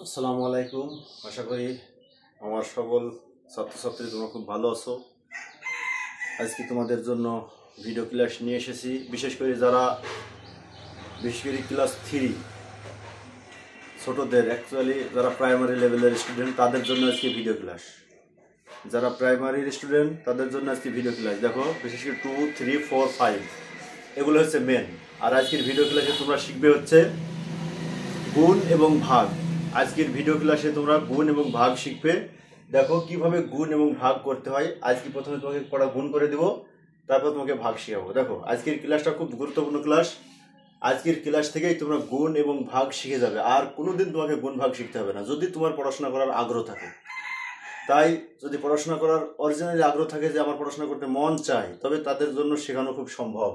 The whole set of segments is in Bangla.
আসসালামু আলাইকুম। আশা করি আমার সকল ছাত্রছাত্রী তোমরা খুব ভালো আছো। আজকে তোমাদের জন্য ভিডিও ক্লাস নিয়ে এসেছি, বিশেষ করে ক্লাস 3 ছোটদের, অ্যাকচুয়ালি যারা প্রাইমারি লেভেলের স্টুডেন্ট তাদের জন্য আজকে ভিডিও ক্লাস। যারা প্রাইমারি স্টুডেন্ট তাদের জন্য আজকে ভিডিও ক্লাস। দেখো, বিশেষ করে 2, 3, 4, 5 এগুলো হচ্ছে মেন। আর আজকের ভিডিও ক্লাসে তোমরা শিখবে হচ্ছে গুণ এবং ভাগ। আজকের ভিডিও ক্লাসে তোমরা গুণ এবং ভাগ শিখবে। দেখো কিভাবে গুণ এবং ভাগ করতে হয়। আজকে প্রথমে তোমাকে কটা গুণ করে দেবো, তারপর তোমাকে ভাগ শেখাবো। দেখো, আজকের ক্লাসটা খুব গুরুত্বপূর্ণ ক্লাস। আজকের ক্লাস থেকেই তোমরা গুণ এবং ভাগ শিখে যাবে। আর কোনোদিন তোমাকে গুণ ভাগ শিখতে হবে না, যদি তোমার পড়াশোনা করার আগ্রহ থাকে। তাই যদি পড়াশোনা করার অরিজিনালি আগ্রহ থাকে, যে আমার পড়াশোনা করতে মন চায়, তবে তাদের জন্য শেখানো খুব সম্ভব।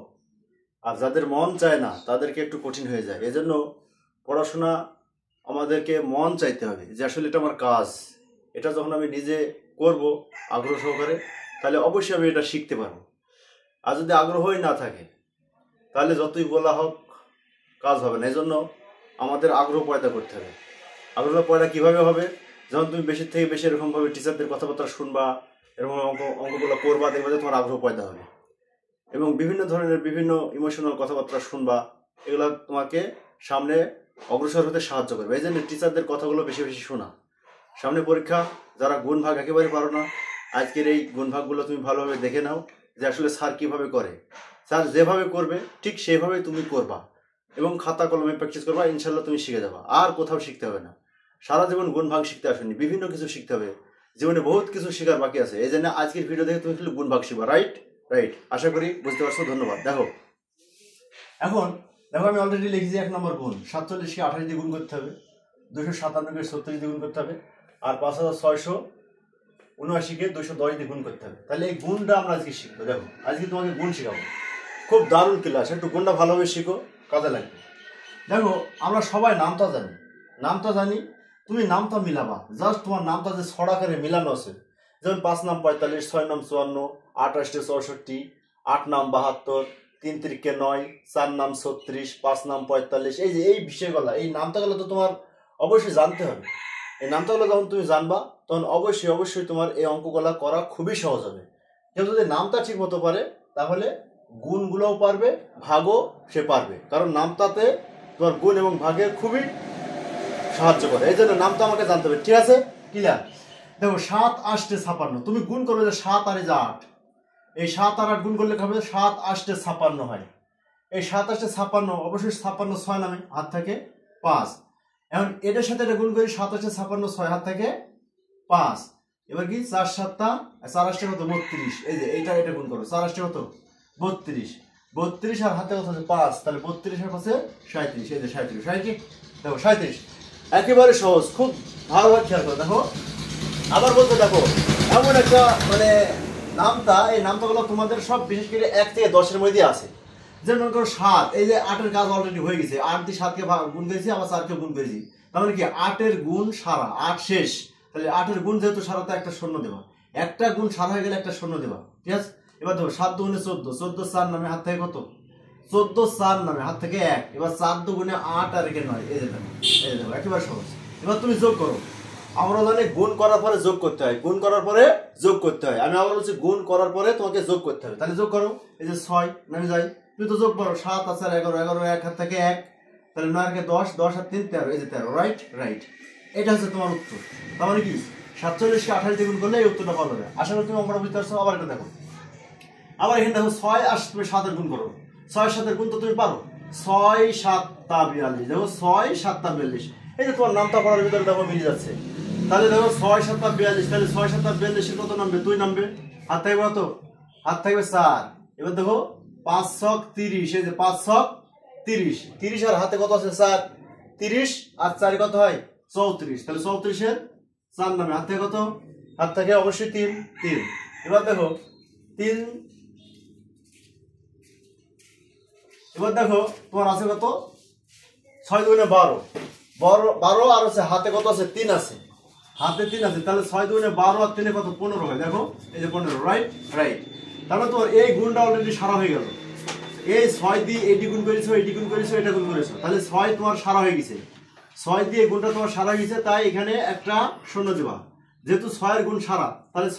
আর যাদের মন চায় না তাদেরকে একটু কঠিন হয়ে যায়। এজন্য পড়াশোনা আমাদেরকে মন চাইতে হবে, যে আসলে এটা আমার কাজ। এটা যখন আমি নিজে করব আগ্রহ সহকারে, তাহলে অবশ্যই আমি এটা শিখতে পারবো। আর যদি আগ্রহই না থাকে, তাহলে যতই বলা হোক কাজ হবে না। এই জন্য আমাদের আগ্রহ পয়দা করতে হবে। আগ্রহ পয়দা কীভাবে হবে? যেমন তুমি বেশি থেকে বেশি এরকমভাবে টিচারদের কথাবার্তা শুনবা, এরকম অঙ্কগুলো করবা, দেখবা যে তোমার আগ্রহ পয়দা হবে। এবং বিভিন্ন ধরনের বিভিন্ন ইমোশনাল কথাবার্তা শুনবা, এগুলো তোমাকে সামনে অগ্রসর হতে সাহায্য করবে। এই জন্য টিচারদের কথাগুলো বেশি বেশি শোনা। সামনে পরীক্ষা, যারা গুণ ভাগ একেবারে পারো না, আজকের এই গুণ ভাগগুলো তুমি ভালোভাবে দেখে নাও, যে আসলে স্যার কীভাবে করে। স্যার যেভাবে করবে ঠিক সেইভাবেই তুমি করবা এবং খাতা কলমে প্র্যাকটিস করবা, ইনশাল্লাহ তুমি শিখে যাবা। আর কোথাও শিখতে হবে না। সারা জীবন গুণ ভাগ শিখতে আসেনি, বিভিন্ন কিছু শিখতে হবে। জীবনে বহুত কিছু শেখার বাকি আছে। এই জন্য আজকের ভিডিও দেখে তুমি শুধু গুণ ভাগ শিখবা। রাইট। আশা করি বুঝতে পারছো। ধন্যবাদ। দেখো আমি অলরেডি লিখেছি 1 নম্বর গুণ। 47কে 28 দিয়ে গুণ করতে হবে, 257কে 36 দিয়ে গুণ করতে হবে, আর 5679কে 210 দিয়ে গুণ করতে হবে। তাহলে এই গুণটা আমরা আজকে শিখবো। দেখো, আজকে তোমাকে গুণ শেখাবো। খুব দারুণ ক্লাস, একটু গুণটা ভালোভাবে শিখো, কাজে লাগবে। দেখো, আমরা সবাই নামটা জানি। তুমি নামটা মিলাবা, জাস্ট তোমার নামটা যে ছড়াকারে মিলানো আছে। যেমন 5 নাম 45, 6 নাম 54, 28 64, 8 নাম 72, 3 3 9, 4 নাম 36, 5 নাম 45। এই যে এই বিষয়গুলো, এই নামটাগুলো তো তোমার অবশ্যই জানতে হবে। এই নামটাগুলো যখন তুমি জানবা, তখন অবশ্যই তোমার এই অঙ্কগুলো করা খুবই সহজ হবে। কেউ যদি নামটা ঠিক মতো পারে, তাহলে গুণগুলোও পারবে, ভাগও সে পারবে। কারণ নামটাতে তোমার গুণ এবং ভাগের খুবই সাহায্য করে। এই জন্য নামটা আমাকে জানতে হবে। ঠিক আছে? ক্লিয়ার? দেখো, 7 8 56, তুমি গুণ করবে যে 7 আর 8। এই 7 আর 8 গুণ করলে হবে 7 8 56 হয়। এই 7 8 56, অবশ্যই 56 6 নামে, হাত থেকে 5। এখন এটার সাথে এটা গুণ করি, 7 8 56 6, হাত থেকে 5। এবার কি 4 7 4 8 কত? 32। এই যে এটা গুণ করো, 4 8 কত? 32। 32 আর হাতে কত আছে? 5। তাহলে 32 এর পাশে 37। এই যে 37। দেখো 37 একেবারে সহজ, খুব ভালোভাবে খেয়াল করো। দেখো আবার বলতে, দেখো এমন একটা নামটা, এই নামটাগুলো তোমাদের সব বিশেষ করে 1 থেকে 10 এর মধ্যে আছে। যেমন মনে করো 7, এই যে 8 এর কাজ অলরেডি হয়ে গেছে। 8 দিয়ে 7কে গুণ করেছি, আবার 4কে গুণ করেছি। তার মানে কি 8 এর গুণ সারা, 8 শেষ। তাহলে 8 এর গুণ যেহেতু সারাতে একটা শূন্য দেবা, একটা গুণ সারা হয়ে গেলে একটা শূন্য দেবা। ঠিক আছে? এবার দেখো 7 দুগুণে 14, 14 4 নামে, হাত থেকে কত? 14 4 নামে, হাত থেকে 1। এবার 4 দুগুণে 8 আর 1 9। এই যে দেখো একেবারে সহজ। এবার তুমি যোগ করো। আমরা জানি গুণ করার পরে যোগ করতে হয়, আমি আবার বলছি গুণ করার পরে তোমাকে যোগ করতে হবে। তাহলে যোগ করো। এই যে 6 নামে যাই, তুমি তো যোগ করো। 7 আছে 11, 11 1, হাত থেকে 1। তাহলে 9 কে 10, 10 আর 3 13। এই যে 13। রাইট। এটা হচ্ছে তোমার উত্তর। তার মানে কি 47কে 28 দিয়ে গুণ করলে এই উত্তরটা পাওয়া যাবে। আশা করি তুমি অঙ্কটা বুঝতে পারছো। আবার এটা দেখো, আবার এখানে দেখো 6 আর তুমি 7 এর গুণ করো। 6 7 এর গুণ তো তুমি পারো। 6 7 42। দেখো 6 7 42। এই যে তোমার নামটা পড়ার ভিতরে দেখো মিলে যাচ্ছে। তাহলে দেখো 6 7 42। তাহলে 6 7 42 কত নামবে? 2 নামবে। হাত থাকবে কত? হাত থাকবে 4। এবার দেখো 5 ছক 30। এই যে 5 ছক 30। 30 আর হাতে কত আছে? 4। 30 আর 4 কত হয়? 34। তাহলে 34 এর 4 নামে, হাত থেকে কত? হাত থেকে অবশ্যই 3। এবার দেখো 3। এবার দেখো তোমার আছে কত? 6 দুগুণে 12। 12 আর আছে হাতে কত আছে? 3 আছে। হাতে 3 আছে। তাহলে 6 দুগুণে 12 আর 3 কত? 15 হয়। দেখো এই যে 15। রাইট। তাহলে তোমার এই গুণটা অলরেডি সারা হয়ে গেল। এই 6 দিয়ে এটি গুণ করেছো, এটা গুণ করেছো। তাহলে 6 তোমার সারা হয়ে গেছে। 6 দিয়ে গুণটা তোমার সারা গেছে, তাই এখানে একটা শূন্য দিবা। যেহেতু 6 এর গুণ সারা, তাহলে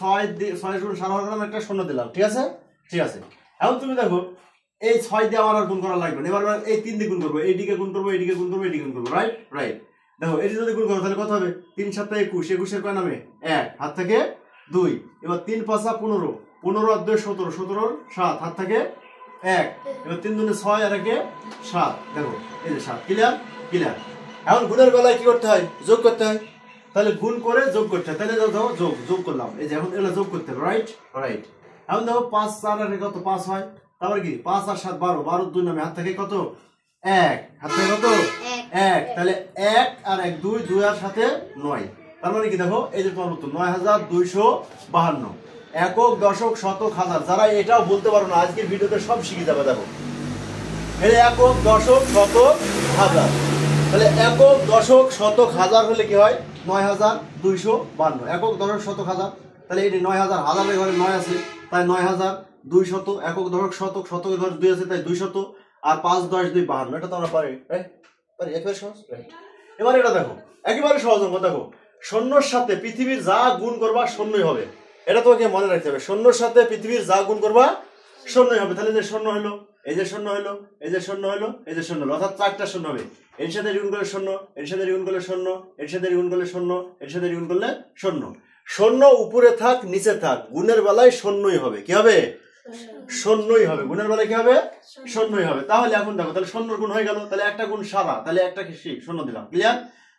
6 গুণ সারা হওয়ার কারণে একটা শূন্য দিলাম। ঠিক আছে, ঠিক আছে। এখন তুমি দেখো এই 6 দিয়ে আমার আর গুণ করা লাগবে না। এবার এই 3 দিয়ে গুণ করবো, এইদিকে গুণ করবো, এইদিকে গুণ করবো, এইদিকে গুণ করবো। Right right. দেখো এটি যদি গুণ করো তাহলে কত হবে? 3 7 21, 21 এর কয় নামে 1, হাত থেকে 2। এবার 3 5 15, 15 আর 2 17, 17 7, হাত থেকে 1। এবার 3 2 6 আর 1 7। দেখো এই যে 7। Clear clear. এখন গুণের বেলায় কি করতে হয়? যোগ করতে হয়। তাহলে গুণ করে যোগ করতে হয়। তাহলে দেখো যোগ যোগ করলাম, এই যে এখন এগুলো যোগ করতে হবে। Right right. এখন দেখো 5 4 আর কত? 5 হয়। তারপরে কি 5 আর 7 12, 12 2 নামে হাত থেকে কত? 1, হাত থেকে কত? 1। তাহলে 1 আর 1 2, 2 আর সাথে 9। তার মানে কি দেখো এই যে তোমার উত্তর 9252। একক দশক শতক হাজার, যারা এটাও বলতে পারো না আজকের ভিডিওতে সব শিখে যাবে। দেখো এই একক দশক শতক হাজার, তাহলে একক দশক শতক হাজার হলে কি হয়? 9252। একক দশক শতক হাজার, তাহলে এটি 9000, হাজারের ঘরে 9 আছে তাই 9200। একক দশক শতক, শতকের ঘরে 2 আছে তাই 200। আর 5 10 2 52। এটা তো আমরা পারি, রাইট? পারি, একেবারে সহজ। রাইট। এবার এটা দেখো একেবারে সহজ অঙ্ক। দেখো শূন্যর সাথে পৃথিবীর যা গুণ করবা শূন্যই হবে। এটা তোমাকে মনে রাখতে হবে। শূন্যর সাথে পৃথিবীর যা গুণ করবা শূন্যই হবে। তাহলে যে শূন্য হলো, এই যে শূন্য হলো, এই যে শূন্য হলো, এই যে শূন্য হলো, অর্থাৎ 4টা শূন্য হবে। এর সাথে গুণ করলে শূন্য, এর সাথে গুণ করলে শূন্য, এর সাথে গুণ করলে শূন্য, এর সাথে গুণ করলে শূন্য। শূন্য উপরে থাক নিচে থাক, গুণের বেলায় শূন্যই হবে। কি হবে? শূন্যই হবে। গুণের বেলায় কি হবে? শূন্যই হবে। তাহলে এখন দেখো তাহলে শূন্য গুণ হয়ে গেল, তাহলে একটা গুণ সারা, তাহলে একটা শূন্য দিলাম। ক্লিয়ার?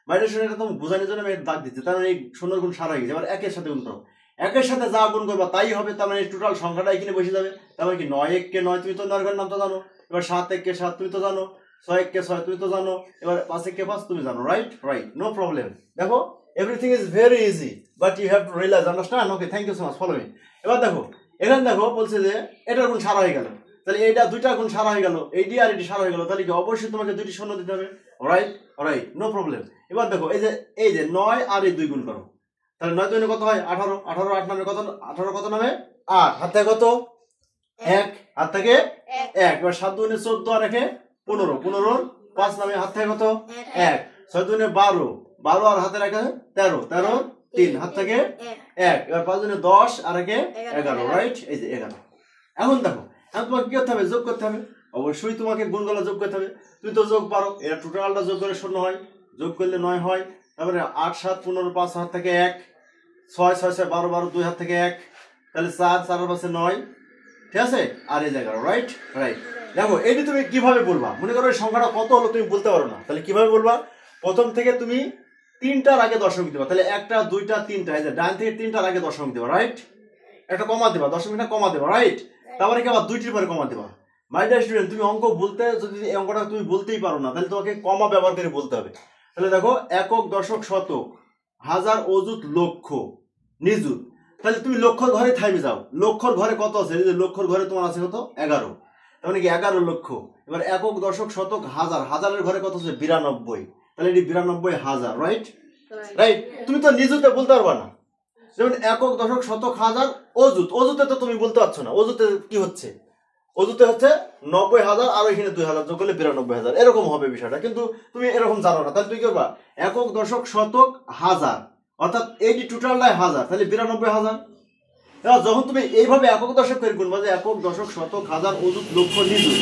বাইরে শূন্য, এটা তুমি বোঝানোর জন্য আমি দাগ দিচ্ছি। তার মানে এই শূন্য গুণ সারা হয়ে গেছে। এবার একের সাথে গুণ করো, একের সাথে যা গুণ করবা তাই হবে। তার মানে টোটাল সংখ্যাটা এখানে বসে যাবে। তার মানে কি 9 1 কে 9, তুমি তো 9 এর নাম তো জানো। এবার 7 1 কে 7 তুমি তো জানো, 6 1 কে 6 তুমি তো জানো, এবার 5 1 কে 5 তুমি জানো। Right right, no problem. দেখো everything is very easy, but you have to realise, understand? Okay, thank you so much, follow me. এবার দেখো এখানে দেখো বলছে যে এটার গুণ সারা হয়ে গেল, তাহলে এইটা দুইটা গুণ সারা হয়ে গেল, এইটি আর এটি সারা হয়ে গেল, তাহলে কি অবশ্যই তোমাকে দুইটি শূন্য দিতে হবে। Right right, no problem. এবার দেখো এই যে 9 আর এই 2 গুণ করো, তাহলে 9 2 কত হয়? 18। 18 8 নামে কত? 18 কত নামে? 8, হাত থেকে কত? 1, হাত থেকে 1। এবার 7 2 14 আর 1 15, 15 5 নামে হাত থেকে কত? 1। 6 2 12, 12 আর হাতে 1 13, 13 3, হাত থেকে 1। এবার 5 2 10 আর 1 11। রাইট, এই যে 11। এখন দেখো এখন তোমাকে কি করতে হবে? যোগ করতে হবে। অবশ্যই তোমাকে গুণগুলো যোগ করতে হবে। তুমি তো যোগ পারো, এরা টোটালটা যোগ করে শূন্য হয়, যোগ করলে 9 হয়। তারপরে 8 7 15 5 হাত থেকে 1, 6 6 6 12 12 2 হাত থেকে 1, তাহলে 4 4 আর 5 9। ঠিক আছে? আর এই জায়গা। Right right. দেখো এইটি তুমি কিভাবে বলবা? মনে করো এই সংখ্যাটা কত হলো তুমি বলতে পারো না, তাহলে কিভাবে বলবা? প্রথম থেকে তুমি 3টার আগে দশমিক দিবা। তাহলে 1টা 2টা 3টা, এই যে ডান থেকে 3টার আগে দশমিক দিবা। রাইট, একটা কমা দিবা, দশমিকটা কমা দিবা। রাইট, তারপরে কি আবার 2টির পরে কমা দিবা। মাই ডিয়ার স্টুডেন্ট, তুমি অঙ্ক বলতে যদি এই অঙ্কটা তুমি বলতেই পারো না, তাহলে তোমাকে কমা ব্যবহার করে বলতে হবে। তাহলে দেখো একক দশক শতক হাজার অযুত লক্ষ নিযুত, তাহলে তুমি লক্ষর ঘরে থাইমে যাও। লক্ষর ঘরে কত আছে? এই যে লক্ষর ঘরে তোমার আছে কত? 11, তার মানে কি 11 লক্ষ। এবার একক দশক শতক হাজার, হাজারের ঘরে কত আছে? 92, তাহলে এটি 92,000। Right right. তুমি তো নিযুতে বলতে পারবা না। যেমন একক দশক শতক হাজার অযুত, অযুতে তো তুমি বলতে পারছো না। অযুতে কি হচ্ছে? অযুতে হচ্ছে 90,000 আর ওইখানে 2000 যোগ করলে 92,000, এরকম হবে বিষয়টা। কিন্তু তুমি এরকম জানো না, তাহলে তুমি কি করবা? একক দশক শতক হাজার, অর্থাৎ এইটি টোটালটাই হাজার, তাহলে 92,000। যখন তুমি এইভাবে একক দশক করে গুনবা, যে একক দশক শতক হাজার অযুত লক্ষ নিযুত,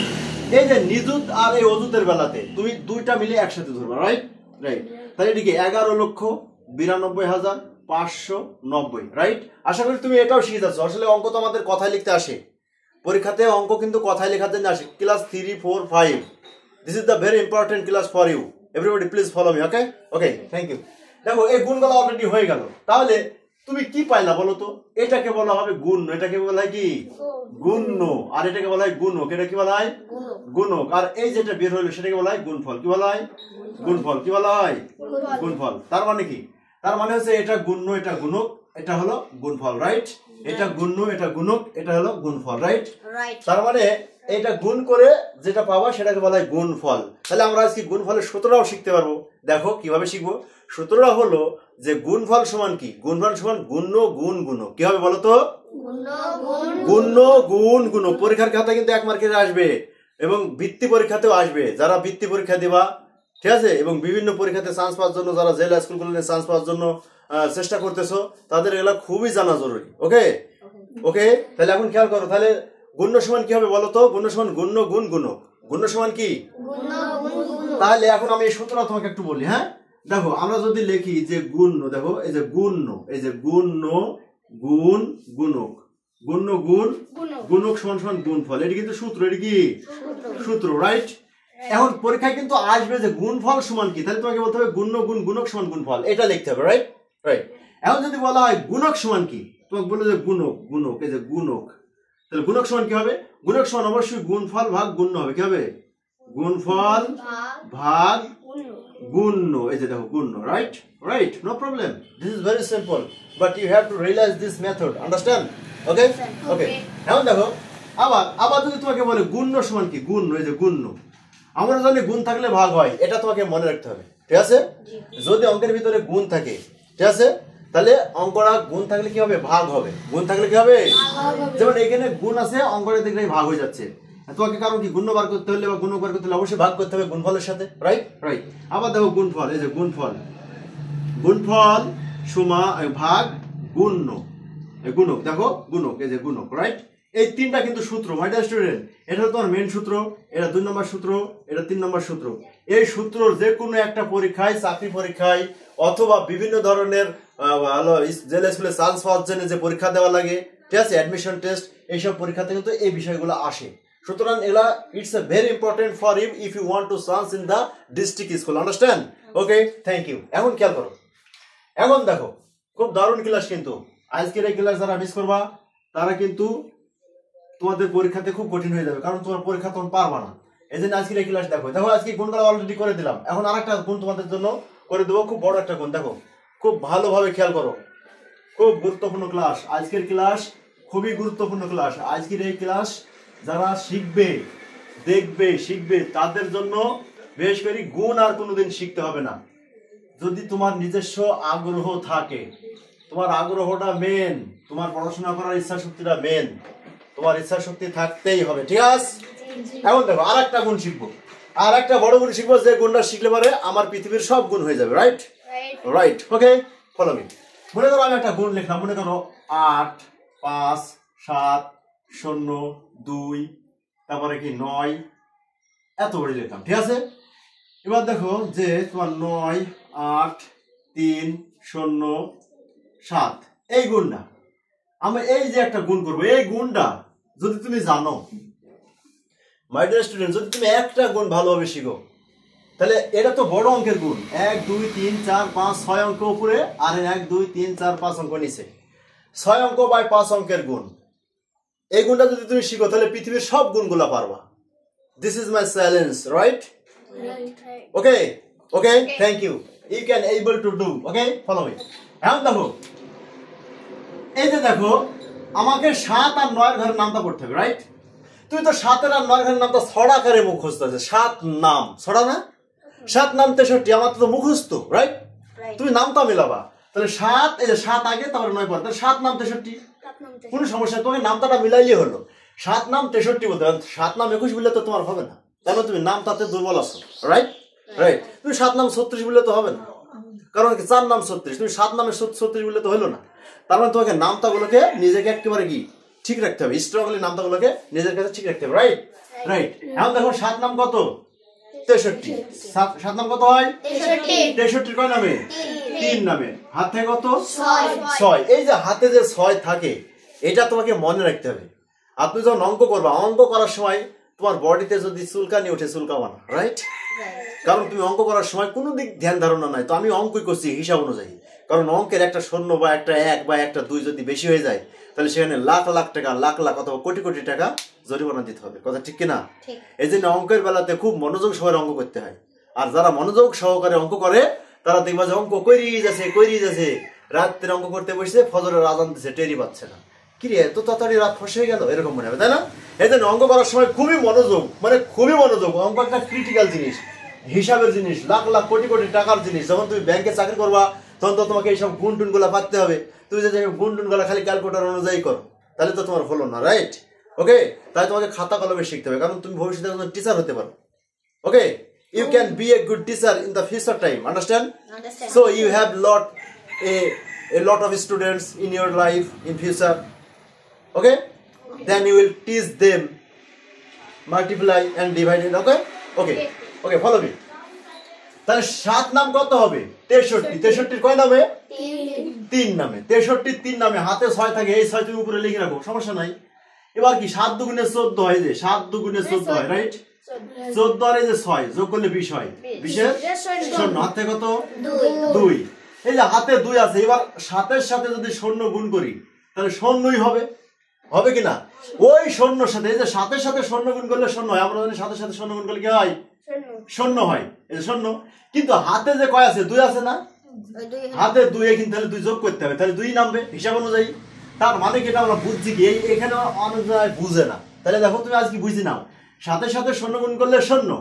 এই যে নিযুত আর এই অযুতের বেলাতে তুমি দুইটা মিলে একসাথে ধরবা। রাইট রাইট, তাহলে এটিকে 11,92,590। রাইট, আশা করি তুমি এটাও শিখে যাচ্ছ। আসলে অঙ্ক তো আমাদের কথায় লিখতে আসে, পরীক্ষাতে অঙ্ক কিন্তু কথায় লেখার জন্য আসে। Class 3 4 5, this is the very important class for you. Everybody please follow me. Okay okay, thank you. দেখো এই গুণগুলো অলরেডি হয়ে গেল, তাহলে তুমি কি পাইলা বলো তো? এটাকে বলা হবে গুণ, এটাকে বলা হয় কি? গুণ্য। আর এটাকে বলা হয় গুণক। এটা কি বলা হয়? গুণক। আর এই যেটা বের হইলো সেটাকে বলা হয় গুণফল। কি বলা হয়? গুণফল। কি বলা হয়? গুণফল। তার মানে কি? তার মানে হচ্ছে এটা গুণ্য, এটা গুণক, এটা হলো গুণফল। রাইট, এটা গুণ্য, এটা গুণক, এটা হলো গুণফল। রাইট, তার মানে এটা গুণ করে যেটা পাবা সেটাকে বলা হয় গুণফল। তাহলে আমরা আজকে গুণফলের সূত্রটাও শিখতে পারবো। দেখো কিভাবে শিখবো। সূত্রটা হলো যে গুণফল সমান কি? গুণফল সমান গুণ্য গুণ গুণক। কি হবে বলো তো? গুণ্য গুণ গুণক। পরীক্ষার খাতায় কিন্তু 1 মার্কের আসবে এবং বৃত্তি পরীক্ষাতেও আসবে। যারা বৃত্তি পরীক্ষা দিবা ঠিক আছে, এবং বিভিন্ন পরীক্ষাতে চান্স পাওয়ার জন্য যারা জেলা স্কুলগুলোতে চান্স পাওয়ার জন্য চেষ্টা করতেছো তাদের এগুলো খুবই জানা জরুরি। ওকে ওকে, তাহলে এখন খেয়াল করো, তাহলে গুণ্য সমান কি হবে বলো তো? গুণ্য সমান গুণ্য গুণ গুণক। গুণ্য সমান কি? তাহলে এখন আমি এই সূত্রটা তোমাকে একটু বলি। হ্যাঁ দেখো, আমরা যদি লিখি যে গুণ্য, দেখো এই যে গুণ্য, এই যে গুণ্য গুণ গুণক, গুণ্য গুণ গুণক সমান সমান গুণফল, এটি কিন্তু সূত্র, এটি কি সূত্র, রাইট? এখন পরীক্ষায় কিন্তু আসবে যে গুণফল সমান কি, তাহলে তোমাকে বলতে হবে গুণ্য গুণ গুণক সমান গুণফল, এটা লিখতে হবে, রাইট? রাইট। এখন যদি বলা হয় গুণক সমান কি, তোমাকে বললো যে গুণক, গুণক এই যে গুণক, তাহলে গুণক সমান কি হবে? গুণক সমান অবশ্যই গুণফল ভাগ গুণ্য হবে। কি হবে? গুণফল ভাগ গুণ্য, এই যে দেখো গুণ্য, right? Right, no problem, this is very simple, but you have to realise this method, understand? Okay okay. এখন দেখো, আবার আবার যদি তোমাকে বলে গুণ্য সমান কি, গুণ্য এই যে গুণ্য, আমরা জানি গুণ থাকলে ভাগ হয়, এটা তোমাকে মনে রাখতে হবে, ঠিক আছে? যদি অঙ্কের ভিতরে গুণ থাকে, ঠিক আছে, তাহলে অঙ্কটা গুণ থাকলে কি হবে? ভাগ হবে। গুণ থাকলে কি হবে? যেমন এখানে গুণ আছে, অঙ্কটা দেখলে ভাগ হয়ে যাচ্ছে, তোমাকে কারণ কি গুণ্য বার করতে হলে বা গুণ বার করতে হলে অবশ্যই ভাগ করতে হবে গুণফলের সাথে, রাইট? রাইট। আবার দেখো গুণফল, এই যে গুণফল, গুণফল সমান ভাগ গুণ্য, গুণক, দেখো গুণক, এই যে গুণক, রাইট? এই তিনটা কিন্তু সূত্র, মাই ডিয়ার স্টুডেন্ট, এটা তোমার মেন সূত্র, এটা 2 নম্বর সূত্র, এটা 3 নম্বর সূত্র। এই সূত্র যে কোনো একটা পরীক্ষায়, চাকরি পরীক্ষায় অথবা বিভিন্ন ধরনের জেলা স্কুলে চান্স পাওয়ার জন্য যে পরীক্ষা দেওয়া লাগে, ঠিক আছে, অ্যাডমিশন টেস্ট, এইসব পরীক্ষাতে কিন্তু এই বিষয়গুলো আসে। সুতরাং এগুলা it's a very important for you if you want to chance in the district school, understand? Okay, thank you. এখন খেয়াল করো, এখন দেখো খুব দারুণ ক্লাস, কিন্তু আজকের এই ক্লাস যারা মিস করবা তারা কিন্তু তোমাদের পরীক্ষাতে খুব কঠিন হয়ে যাবে, কারণ তোমার পরীক্ষা তখন পারবা না। এই জন্য আজকের এই ক্লাস দেখো। দেখো আজকে গুণগুলো অলরেডি করে দিলাম, এখন আরেকটা গুণ তোমাদের জন্য করে দেবো, খুব বড় একটা গুণ। দেখো খুব ভালোভাবে খেয়াল করো, খুব গুরুত্বপূর্ণ ক্লাস আজকের ক্লাস, খুবই গুরুত্বপূর্ণ ক্লাস আজকের এই ক্লাস। যারা শিখবে, দেখবে, শিখবে তাদের জন্য বেশ করে গুণ আর কোনোদিন শিখতে হবে না, যদি তোমার নিজস্ব আগ্রহ থাকে। তোমার আগ্রহটা মেন, তোমার পড়াশোনা করার ইচ্ছা শক্তিটা মেন, তোমার ইচ্ছা শক্তি থাকতেই হবে, ঠিক আছে? এখন দেখো আর একটা গুণ শিখবো, আর একটা বড় গুণ শিখবো, যে গুণটা শিখলে পারে আমার পৃথিবীর সব গুণ হয়ে যাবে, রাইট? রাইট, ওকে, ফলো মি। মনে করো আমি একটা গুণ লিখলাম, মনে করো 8 5 7 0 2, তারপরে কি 9, এত বড় লিখলাম, ঠিক আছে? এবার দেখো যে তোমার 9 8 3 0 7, এই গুণটা আমরা এই যে একটা গুণ করবো, এই গুণটা যদি তুমি জানো, মাই ডিয়ার স্টুডেন্ট, যদি তুমি একটা গুণ ভালোভাবে শিখো, তাহলে এটা তো বড় অঙ্কের গুণ, 1 2 3 4 5 6 অঙ্ক উপরে আর 1 2 3 4 5 অঙ্ক নিচে, 6 অঙ্ক বাই 5 অঙ্কের গুণ। এই গুণটা যদি তুমি শিখো তাহলে পৃথিবীর সব গুণগুলো পারবা। This is my challenge, right? Okay okay, thank you, you can able to do, okay, follow me. এখন দেখো এই যে দেখো আমাকে 7 আর 9 ঘরের নামটা পড়তে হবে, রাইট? তুই তো 7 আর 9 ঘরের নামটা ছড়া করে মুখস্থ আছে, 7 নাম ছড়া না, 7 নাম 63, আমার তো মুখস্থ, রাইট? তুমি নামটা মিলাবা, তাহলে 7, এই যে 7 আগে তারপরে 9 পরে, তাহলে 7 নাম 63, কোনো সমস্যা, তোমাকে নামটা মিলাইলে হলো। 7 নাম 63 বলতে, 7 নাম 21 বললে তো তোমার হবে না, তাহলে তুমি নামটাতে দুর্বল আছো, রাইট? রাইট। তুমি 7 নাম 36 বললে তো হবে না, কারণ 4 নাম 36, তুমি 7 নামে 36 বললে তো হলো না। তার মানে তোমাকে নামতাগুলোকে নিজেকে একেবারে কি ঠিক রাখতে হবে, স্ট্রংলি নামতাগুলোকে নিজের কাছে ঠিক রাখতে হবে, রাইট? রাইট। এখন দেখো 7 নাম কত? 63। 7 নাম কত হয়? 63 কয় নামে? 3 নামে। হাতে কত? 6। এই যে হাতে যে 6 থাকে, এটা তোমাকে মনে রাখতে হবে। আপনি যখন অঙ্ক করবা, অঙ্ক করার সময় তোমার বডিতে যদি চুলকানি ওঠে, চুলকাবা না, রাইট? কারণ তুমি অঙ্ক করার সময় কোনো দিক ধ্যান ধারণা নাই, তো আমি অঙ্কই করছি হিসাব অনুযায়ী। কারণ অঙ্কের একটা 0 বা একটা 1 বা একটা 2 যদি বেশি হয়ে যায়, তাহলে সেখানে লাখ লাখ টাকা, লাখ লাখ অথবা কোটি কোটি টাকা জরিমানা দিতে হবে, কথা ঠিক কিনা? এই জন্য অঙ্কের বেলাতে খুব মনোযোগ সহকারে অঙ্ক করতে হয়। আর যারা মনোযোগ সহকারে অঙ্ক করে তারা দেখবা যে অঙ্ক কইরিয়ে যাচ্ছে, রাত্রে অঙ্ক করতে বসে ফজরের আজান দিচ্ছে, টেরি পাচ্ছে না, কি রে এত তাড়াতাড়ি রাত ফসে হয়ে গেল, এরকম মনে হবে, তাই না? এই জন্য অঙ্ক করার সময় খুবই মনোযোগ, মানে খুবই মনোযোগ। অঙ্ক একটা ক্রিটিক্যাল জিনিস, হিসাবের জিনিস, লাখ লাখ কোটি কোটি টাকার জিনিস। যখন তুমি ব্যাংকে চাকরি করবা তখন তো তোমাকে এইসব গুণ টুন গুলা পাততে হবে। তুমি যদি গুণ টুন গুলা খালি ক্যালকুলেটর অনুযায়ী করো তাহলে তো তোমার হলো না, রাইট? ওকে, তাই তোমাকে খাতা কলমে শিখতে হবে, কারণ তুমি ভবিষ্যতে টিচার হতে পারো। ওকে, you can be a good teacher in the future time. Understand? Understand. So you have a lot of students in your life in future. Okay? Then you will teach them multiply and divide it. Okay? Okay, follow me. তাহলে 7 নাম কত হবে? 63। 63 কয় নামে? 3 নামে। 63 3 নামে, হাতে 6 থাকে, এই 6 তুমি উপরে লিখে রাখো, সমস্যা নাই। এবার কি 7 দুগুণে 14 হয়, যে 7 দুগুণে 14 হয়, রাইট? 14 আর এই যে 6 যোগ করলে 20 হয়। 20 এর শূন্য, হাতে কত? 2। এই যে হাতে 2 আছে, এবার 7 এর সাথে যদি শূন্য গুণ করি তাহলে শূন্যই হবে, হবে কি না? ওই শূন্যর সাথে, এই যে 7 এর সাথে শূন্য গুণ করলে শূন্য হয়, আমরা জানি 7 এর সাথে শূন্য গুণ করলে কি হয়? শূন্য হয়। এই যে শূন্য, কিন্তু হাতে যে কয় আছে? 2 আছে না? হাতে 2, এখানে তাহলে 2 যোগ করতে হবে, তাহলে 2 নামবে হিসাব অনুযায়ী। তার মানে কি এটা আমরা বুঝছি কি? এখানে অনেক বুঝে না। তাহলে দেখো তুমি আজকে বুঝি নাও, 7 এর সাথে শূন্য গুণ করলে শূন্য,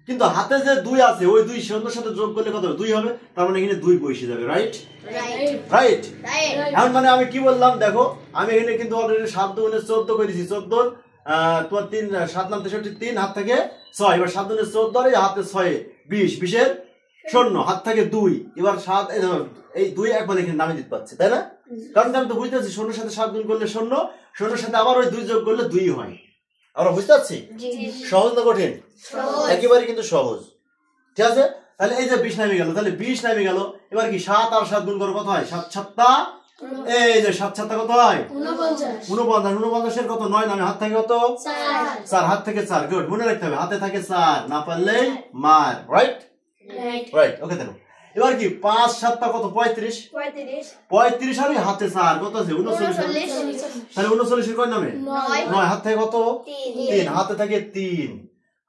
কিন্তু হাতে যে 2 আছে ওই 2 শূন্যর সাথে যোগ করলে কত হবে? 2 হবে। তার মানে এখানে 2 বসে যাবে, রাইট? রাইট। এখন মানে আমি কি বললাম দেখো, আমি এখানে কিন্তু অলরেডি 7 দুগুণে 14 করেছি। 14 তোমার 3 7 নাম 63, 3 হাত থেকে 6, এবার 7 দুগুণে 14 আর হাতে 6 20, 20 এর শূন্য, হাত থেকে 2, এবার 7, এই 2 একবার এখানে নামে দিতে পারছি, তাই না? কারণ আমি তো বুঝতে পারছি শূন্যর সাথে 7 গুণ করলে শূন্য, শূন্যর সাথে আবার ওই 2 যোগ করলে 2 হয়। আমরা বুঝতে পারছি? সহজ না কঠিন? একেবারে কিন্তু সহজ। ঠিক আছে, তাহলে এই যে 20 নামে গেল, তাহলে 20 নামে গেল। এবার কি 7 আর 7 গুণ করো, কত হয়? 7 7 এই যে 7 7 কত হয়? 49। 49 এর কত? 9 নামে, হাত থেকে কত? 4, হাত থেকে 4। গুড, মনে রাখতে হবে হাতে থাকে 4, না পারলে মার, রাইট? রাইট, ওকে। দেখো এবার কি 5 7 কত? 35। 35 আর হাতে 4 কত আছে? 39। তাহলে 39 এর কয় নামে? 9, হাত থেকে কত? 3, হাতে থাকে 3,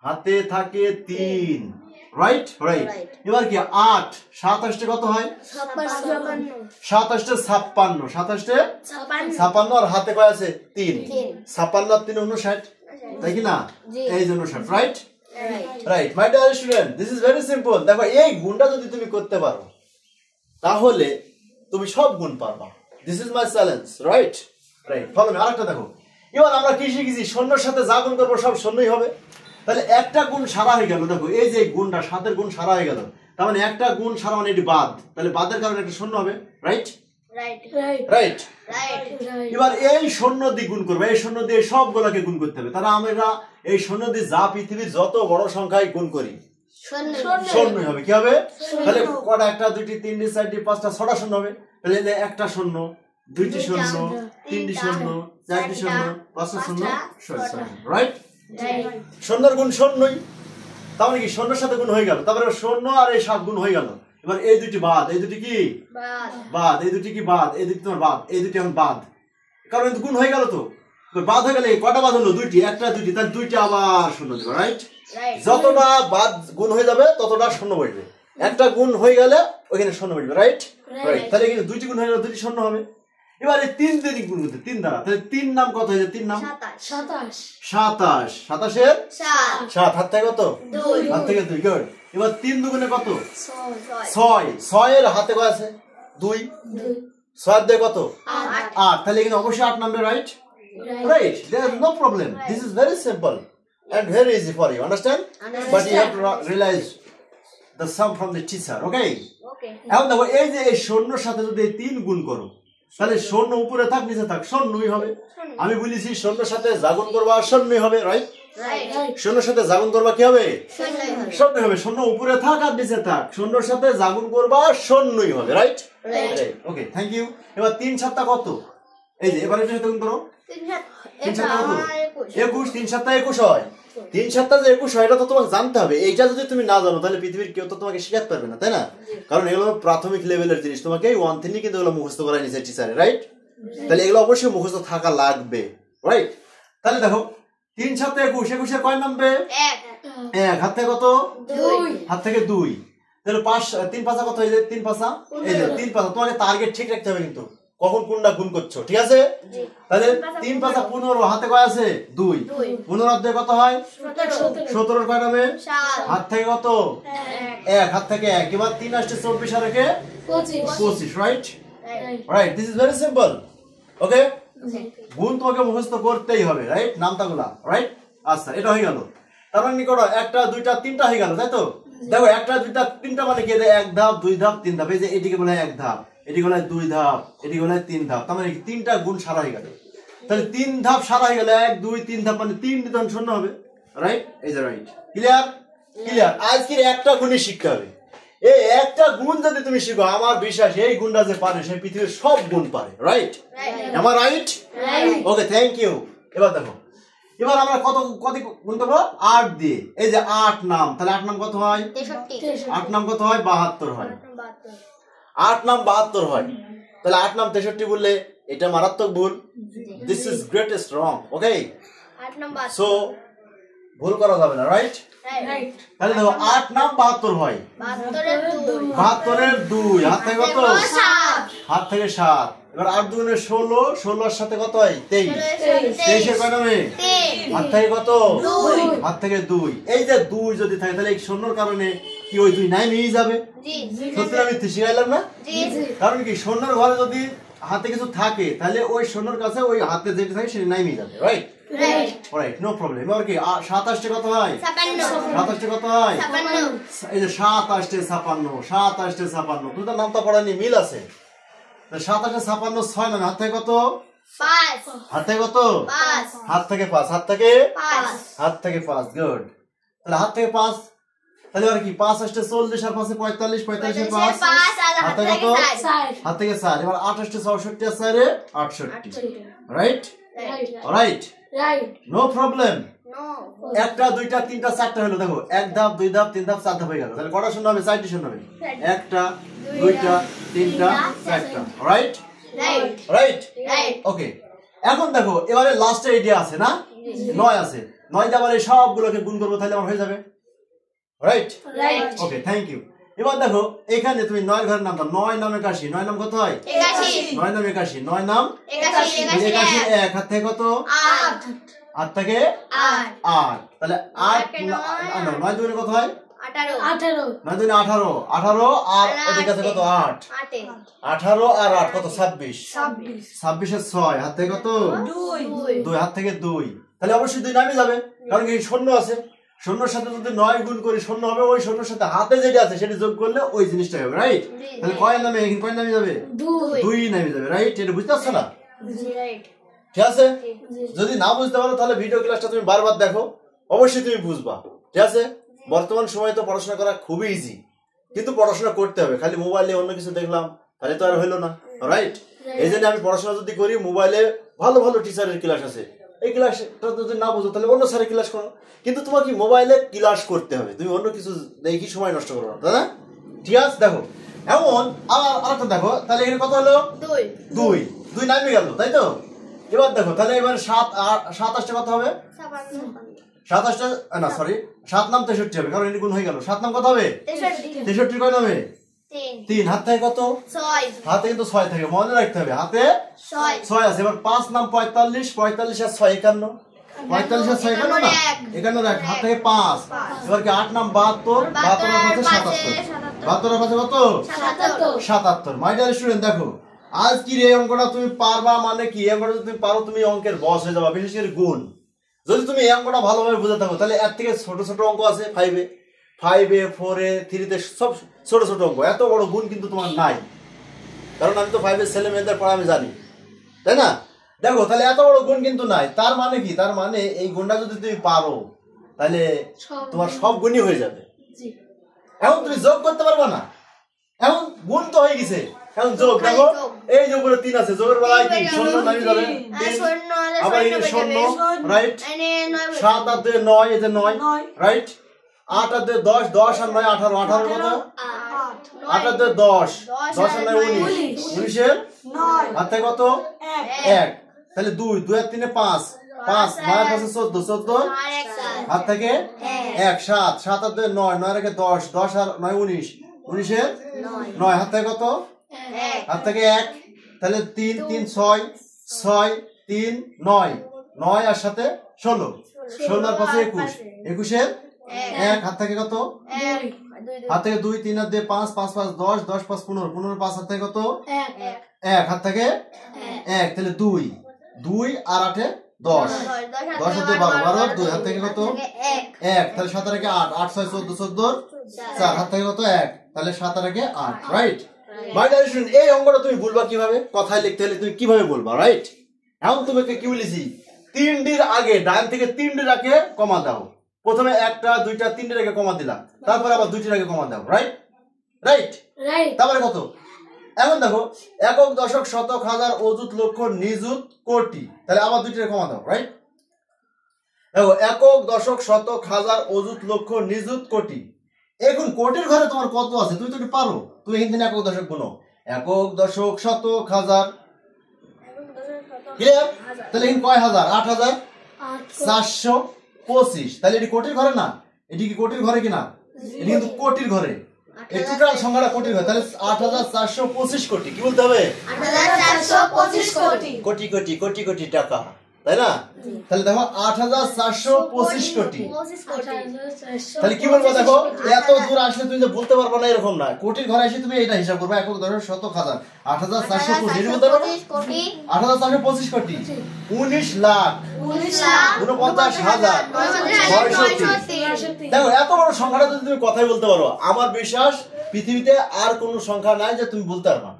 হাতে থাকে 3, রাইট? রাইট। এবার কি 8 27 কত হয়? 27 56, 27 56 আর হাতে কয় আছে? 3, 56 আর 3 59, তাই কি না? এই জন্য 59, right? Right my dear student, this is very simple. দেখো এই গুণটা যদি তুমি করতে পারো তাহলে তুমি সব গুণ পারবা। This is my challenge, right? Right, follow me. আরেকটা দেখো, এবার আমরা কি শিখেছি? শূন্যর সাথে যা গুণ করবো সব শূন্যই হবে। তাহলে একটা গুণ সারা হয়ে গেল। দেখো এই যে গুণটা, 7 এর গুণ সারা হয়ে গেল, তার মানে একটা গুণ সারা মানে এটি বাদ, তাহলে বাদের কারণে একটা শূন্য হবে, রাইট? রাইট। এবার এই শূন্য দিয়ে গুণ করবে, এই শূন্য দিয়ে সবগুলোকে গুণ করতে হবে। তাহলে আমরা এই শূন্য দিয়ে যা পৃথিবীর যত বড় সংখ্যায় গুণ করি শূন্যই হবে। কি হবে? তাহলে কটা? 1 2 3 4 5 6টা শূন্য হবে। তাহলে একটা শূন্য, 2টি শূন্য, 3টি শূন্য, 4টি শূন্য, 5টা শূন্য, 6টা, রাইট? শূন্যর গুণ শূন্যই, তার মানে কি শূন্যর সাথে গুণ হয়ে গেল। তারপরে শূন্য আর এই 7 গুণ হয়ে গেল। এবার এই দুটি বাদ, এই দুটি কি বাদ, এই দুটি কি বাদ, এই দুটি তোমার বাদ, এই দুটি এখন বাদ, কারণ গুণ হয়ে গেল। তো বাদ হয়ে গেলে কটা বাদ হলো? 2টি, একটা 2টি, তার 2টি আবার শূন্য দিবে, রাইট? যতটা বাদ গুণ হয়ে যাবে ততটা শূন্য বসবে। একটা গুণ হয়ে গেলে ওইখানে শূন্য বসবে, রাইট? রাইট। তাহলে কিন্তু 2টি গুণ হয়ে গেলে 2টি শূন্য হবে। এবার এই 3 দিয়ে গুণ করতে, 3 দ্বারা, তাহলে 3 নাম কত হয়েছে? 3 নাম 27, 27 এর 7, হাত থেকে কত? 2, হাত থেকে 2, গুড। এবার 3 দুগুণে কত? 6, 6 এর হাতে কত আছে? 2, 6 দিয়ে কত? 8, তাহলে এখানে অবশ্যই 8 number, right? Right, there is no problem. This is very simple and very easy for you, understand? But you have to realize the sum from the teacher, okay? এখন দেখো এই যে এই শূন্যর সাথে যদি এই 3 গুণ করো তাহলে শূন্য উপরে থাক নিচে থাক শূন্যই হবে। আমি বলেছি শূন্যর সাথে জাগুণ করবা শূন্যই হবে, রাইট? শূন্যর সাথে জাগুণ করবা কি হবে? শূন্য হবে। শূন্য উপরে থাক আর নিচে থাক, শূন্যর সাথে জাগুণ করবা শূন্যই হবে, রাইট? Okay, thank you. এবার 3 7 কত? এই যে এবার এটার সাথে গুণ করো। 3 7 কত? 21, 3 7 21 হয়। 3 7 যে 21 হয় এটা তো তোমাকে জানতে হবে। এইটা যদি তুমি না জানো তাহলে পৃথিবীর কেউ তো তোমাকে শেখাতে পারবে না, তাই না? কারণ এগুলো প্রাথমিক লেভেলের জিনিস, তোমাকে 1 থেকে কিন্তু এগুলো মুখস্থ করাই নিছে টিচারে, রাইট? তাহলে এগুলো অবশ্যই মুখস্থ থাকা লাগবে, রাইট? তাহলে দেখো 3 7 21, 21 এর কয় নামবে? 1, হাত থেকে কত? 2, হাত থেকে 2, তাহলে 5 3 5 কত হয়ে যায়? 3 5, এই যে 3 5, তোমাকে টার্গেট ঠিক রাখতে হবে কিন্তু কখন কোনটা গুণ করছো, ঠিক আছে? তাহলে 3 5 15, হাতে কয় আছে? 2, 15 দিয়ে কত হয়? 17 এর কয় নামে? 7, হাত থেকে কত? 1, হাত থেকে 1, এবার 3 আসছে 24 আর একে 25, right? Right, this is very simple, okay? গুণ তোমাকে মুখস্থ করতেই হবে, রাইট? নামতাগুলা, রাইট? আচ্ছা, এটা হয়ে গেল। তার মানে কি করো? 1টা 2টা 3টা হয়ে গেল, তাই তো? দেখো একটা দুইটা তিনটা মানে কি, এক ধাপ দুই ধাপ তিন ধাপ, এই যে এটিকে বলে এক ধাপ, এটিকে বলে দুই ধাপ, এটিকে বলে তিন ধাপ, তার মানে তিনটা গুণ সারা হয়ে গেল। তাহলে তিন ধাপ সারা হয়ে গেল, এক দুই তিন ধাপ মানে তিন তখন শূন্য হবে, রাইট? এই যে রাইট, ক্লিয়ার ক্লিয়ার। আজকের একটা গুণই শিখতে হবে। এই একটা গুণ যদি তুমি শিখো, আমার বিশ্বাস এই গুণটা যে পারে সে পৃথিবীর সব গুণ পারে, রাইট? আমার রাইট? Okay, thank you. এবার দেখো, এবার আমরা কত কত গুণ করবো? 8 দিয়ে। এই যে 8 নাম, তাহলে 8 নাম কত হয়? 8 নাম কত হয়? 72 হয়। 8 নাম 72 হয়। তাহলে 8 নাম 63 বললে এটা মারাত্মক ভুল। This is greatest wrong. Okay, so ভুল করা যাবে না, রাইট? তাহলে দেখো 8 নাম 72 হয়। 72 এর 2 হাত থেকে কত? 7। হাত থেকে 7। এবার 8 দুগুণে 16, 16 এর সাথে কত হয়? 23। 23 এর কয় নামে? 3। হাত থেকে কত? 2। হাত থেকে 2। এই যে 2 যদি থাকে তাহলে এই শূন্যর কারণে কি ওই 2 নাই নিয়ে যাবে? জি। সত্যি আমি শিখাইলাম না? জি। কারণ কি শূন্যর ঘরে যদি হাতে কিছু থাকে তাহলে ওই শূন্যর কাছে ওই হাতে যেটা থাকে সেটা নাই নিয়ে যাবে, রাইট? Right, no problem. এবার কি 27 কত হয়? 57 কত হয়? 56। এই যে 27 56, 27 56, তুই তো নামটা পড়ানি, মিল আছে। 27 56 6 নামে হাত থেকে কত? 5। হাত থেকে কত? 5। হাত থেকে 5। হাত থেকে 5। হাত থেকে 5, গুড। তাহলে হাত থেকে 5, তাহলে আর কি 5 8 40 আর 5 45, 45 এর 5 হাত থেকে কত? 4। হাত থেকে 4। এবার 28 64 আর 4 68, রাইট? Right, no problem. একটা দুইটা তিনটা চারটা হলো, দেখো এক ধাপ দুই ধাপ তিন ধাপ 4 ধাপ হয়ে গেল। তাহলে কটা শূন্য হবে? 4টি শূন্য হবে। একটা দুইটা তিনটা চারটা, রাইট? রাইট, ওকে। এখন দেখো এবারে লাস্টে আইডিয়া আছে না? 9 আছে। 9 দিয়ে আবার এই সবগুলোকে গুণ করবো, তাহলে আমার হয়ে যাবে, রাইট? Okay, thank you. এবার দেখো এখানে তুমি 9 ঘরের নামটা 9 নাম 81, 9 নাম কত হয়? 81। 9 নাম 81, 9 নাম 81, 1 হাত থেকে কত? 8। হাত থেকে 8, তাহলে 8 9 দুগুণে কত হয়? 18। 9 দুগুণে 18, 18 আর এদিকে আছে কত? 8। 18 আর 8 কত? 26। 26 এর 6 হাত থেকে কত? 2। হাত থেকে 2, তাহলে অবশ্যই 2 নামই যাবে, কারণ কি শূন্য আছে। শূন্যর সাথে যদি 9 গুণ করি শূন্য হবে, ওই শূন্যর সাথে হাতে যেটা আছে সেটা যোগ করলে ওই জিনিসটা হবে, রাইট? তাহলে কয় নামে? এখানে কয় নামে যাবে? 2 নামে যাবে, রাইট? এটা বুঝতে পারছো না? ঠিক আছে। যদি না বুঝতে পারো তাহলে ভিডিও ক্লাসটা তুমি বারবার দেখো, অবশ্যই তুমি বুঝবা, ঠিক আছে? বর্তমান সময়ে তো পড়াশোনা করা খুবই ইজি, কিন্তু পড়াশোনা করতে হবে। খালি মোবাইলে অন্য কিছু দেখলাম তাহলে তো আর হলো না, রাইট? এই জন্য আমি পড়াশোনা যদি করি, মোবাইলে ভালো ভালো টিচারের ক্লাস আছে, এই ক্লাসটা যদি না বুঝো তাহলে অন্য স্যারের ক্লাস করো। কিন্তু তোমাকে মোবাইলে ক্লাস করতে হবে, তুমি অন্য কিছু দেখি সময় নষ্ট করো না, তাই না? ঠিক আছে। দেখো এমন আরেকটা দেখো, তাহলে এখানে কত হলো? 2 নামে গেল, তাই তো? এবার দেখো তাহলে এবার 27 কত হবে? 27 না সরি 7 নাম 63 হবে, কারণ এর গুণ হয়ে গেল। 7 নাম কত হবে? 63 কয় নামে? 3। হাত থেকে কত? 6। হাতে কিন্তু 6 থাকে, মনে রাখতে হবে, হাতে 6 আছে। এবার 5 নাম 45, 45 আর 6 51, 45 আর 6 51 না 51 রাখ, হাত থেকে 5। এবার কি 8 নাম 72, 72 আর 5 77, 72 আর 5 কত? 77। মাই ডিয়ার স্টুডেন্ট, দেখো আজকের এই অঙ্কটা তুমি পারবা মানে কি, এই অঙ্কটা যদি তুমি পারো তুমি অঙ্কের বস হয়ে যাবা, বিশেষ করে গুণ। যদি তুমি এই অঙ্কটা ভালোভাবে বুঝে থাকো তাহলে এর থেকে ছোট ছোট অঙ্ক আছে 5 এ 4 এ 3 তে সব ছোট ছোট অঙ্ক, এত বড় গুণ কিন্তু তোমার নাই, কারণ আমি তো 5 এর ছেলে মেয়েদের পড়া আমি জানি, তাই না? দেখো তাহলে এত বড় গুণ কিন্তু নাই। তার মানে কি? তার মানে এই গুণটা যদি তুমি পারো তাহলে তোমার সব গুণই হয়ে যাবে। এখন তুমি যোগ করতে পারবা না, এখন গুণ তো হয়ে গেছে, এখন যোগ। দেখো এই যে উপরে 3 আছে, যোগের বেলায় কি শূন্য নামে যাবে? 3 আবার এই শূন্য, রাইট? 7 আর 2 9, এই যে 9, রাইট? 8 আর 2 10, 10 আর 9 18, 18 কত? 8 আর 2 10, 10 আর 9 19, 19 এর 9 হাত থেকে কত? 1। তাহলে 2 2 আর 3 5, 5 9 আর 5 14, 14 হাত থেকে 1, 7 7 আর 2 9, 9 আর 10, 10 আর 9 19, 19 এর 9 হাত থেকে কত? 1 হাত থেকে 1। তাহলে 3 3 6 6 3 9, 9 আর সাথে 16, 16 আর 5 21, 21 এর 1 হাত থেকে কত? 1 হাত থেকে 2 3 আর 2 5 5 5 10, 10 5 15, 15 5 হাত থেকে কত? 1 হাত থেকে 1। তাহলে 2 2 আর 8 এ 10 10 হাতে 12 12 2 হাত থেকে কত 1 তাহলে 7 আর 8 8 6 14 14 4 হাত থেকে কত 1 তাহলে 7 আর 8 রাইট মাই ডিয়ার স্টুডেন্ট এই অঙ্কটা তুমি বলবা কিভাবে কথায় লিখতে হলে তুমি কিভাবে বলবা রাইট এখন তোমাকে কি বলেছি 3ডির আগে ডান থেকে 3ডির আগে কমা দাও প্রথমে একটা দুইটা 3ডির আগে কমা দিলাম তারপর আবার 2টির আগে কমা দাও রাইট রাইট রাইট তারপরে কত এখন দেখো একক দশক শতক হাজার অযুত লক্ষ নিযুত কোটি তাহলে আবার 2টির কমা দাও রাইট দেখো একক দশক শতক হাজার অযুত লক্ষ নিযুত কোটি এখন কোটির ঘরে তোমার কত আছে তুমি তো এটা পারো তুমি হিন্দি একক দশক গুনো একক দশক শতক হাজার ক্লিয়ার তাহলে এখন কয় হাজার 8425 তাহলে এটি কোটির ঘরে না এটি কি কোটির ঘরে কিনা এটি কিন্তু কোটির ঘরে এই টোটাল সংখ্যাটা কোটির ঘরে তাহলে 8425 কোটি কি বলতে হবে 8425 কোটি কোটি কোটি কোটি কোটি টাকা তাই না তাহলে দেখো 8425 কোটি তাহলে কি বলবো দেখো এত দূর আসলে তুমি যে বলতে পারবে না এরকম না কোটির ঘরে এসে তুমি এটা হিসাব করবে একক দশক শতক হাজার 8425 কোটি 8425 কোটি 19 লাখ 49,963 দেখো এত বড় সংখ্যাটা যদি তুমি কথাই বলতে পারো আমার বিশ্বাস পৃথিবীতে আর কোনো সংখ্যা নাই যে তুমি বলতে পারবে না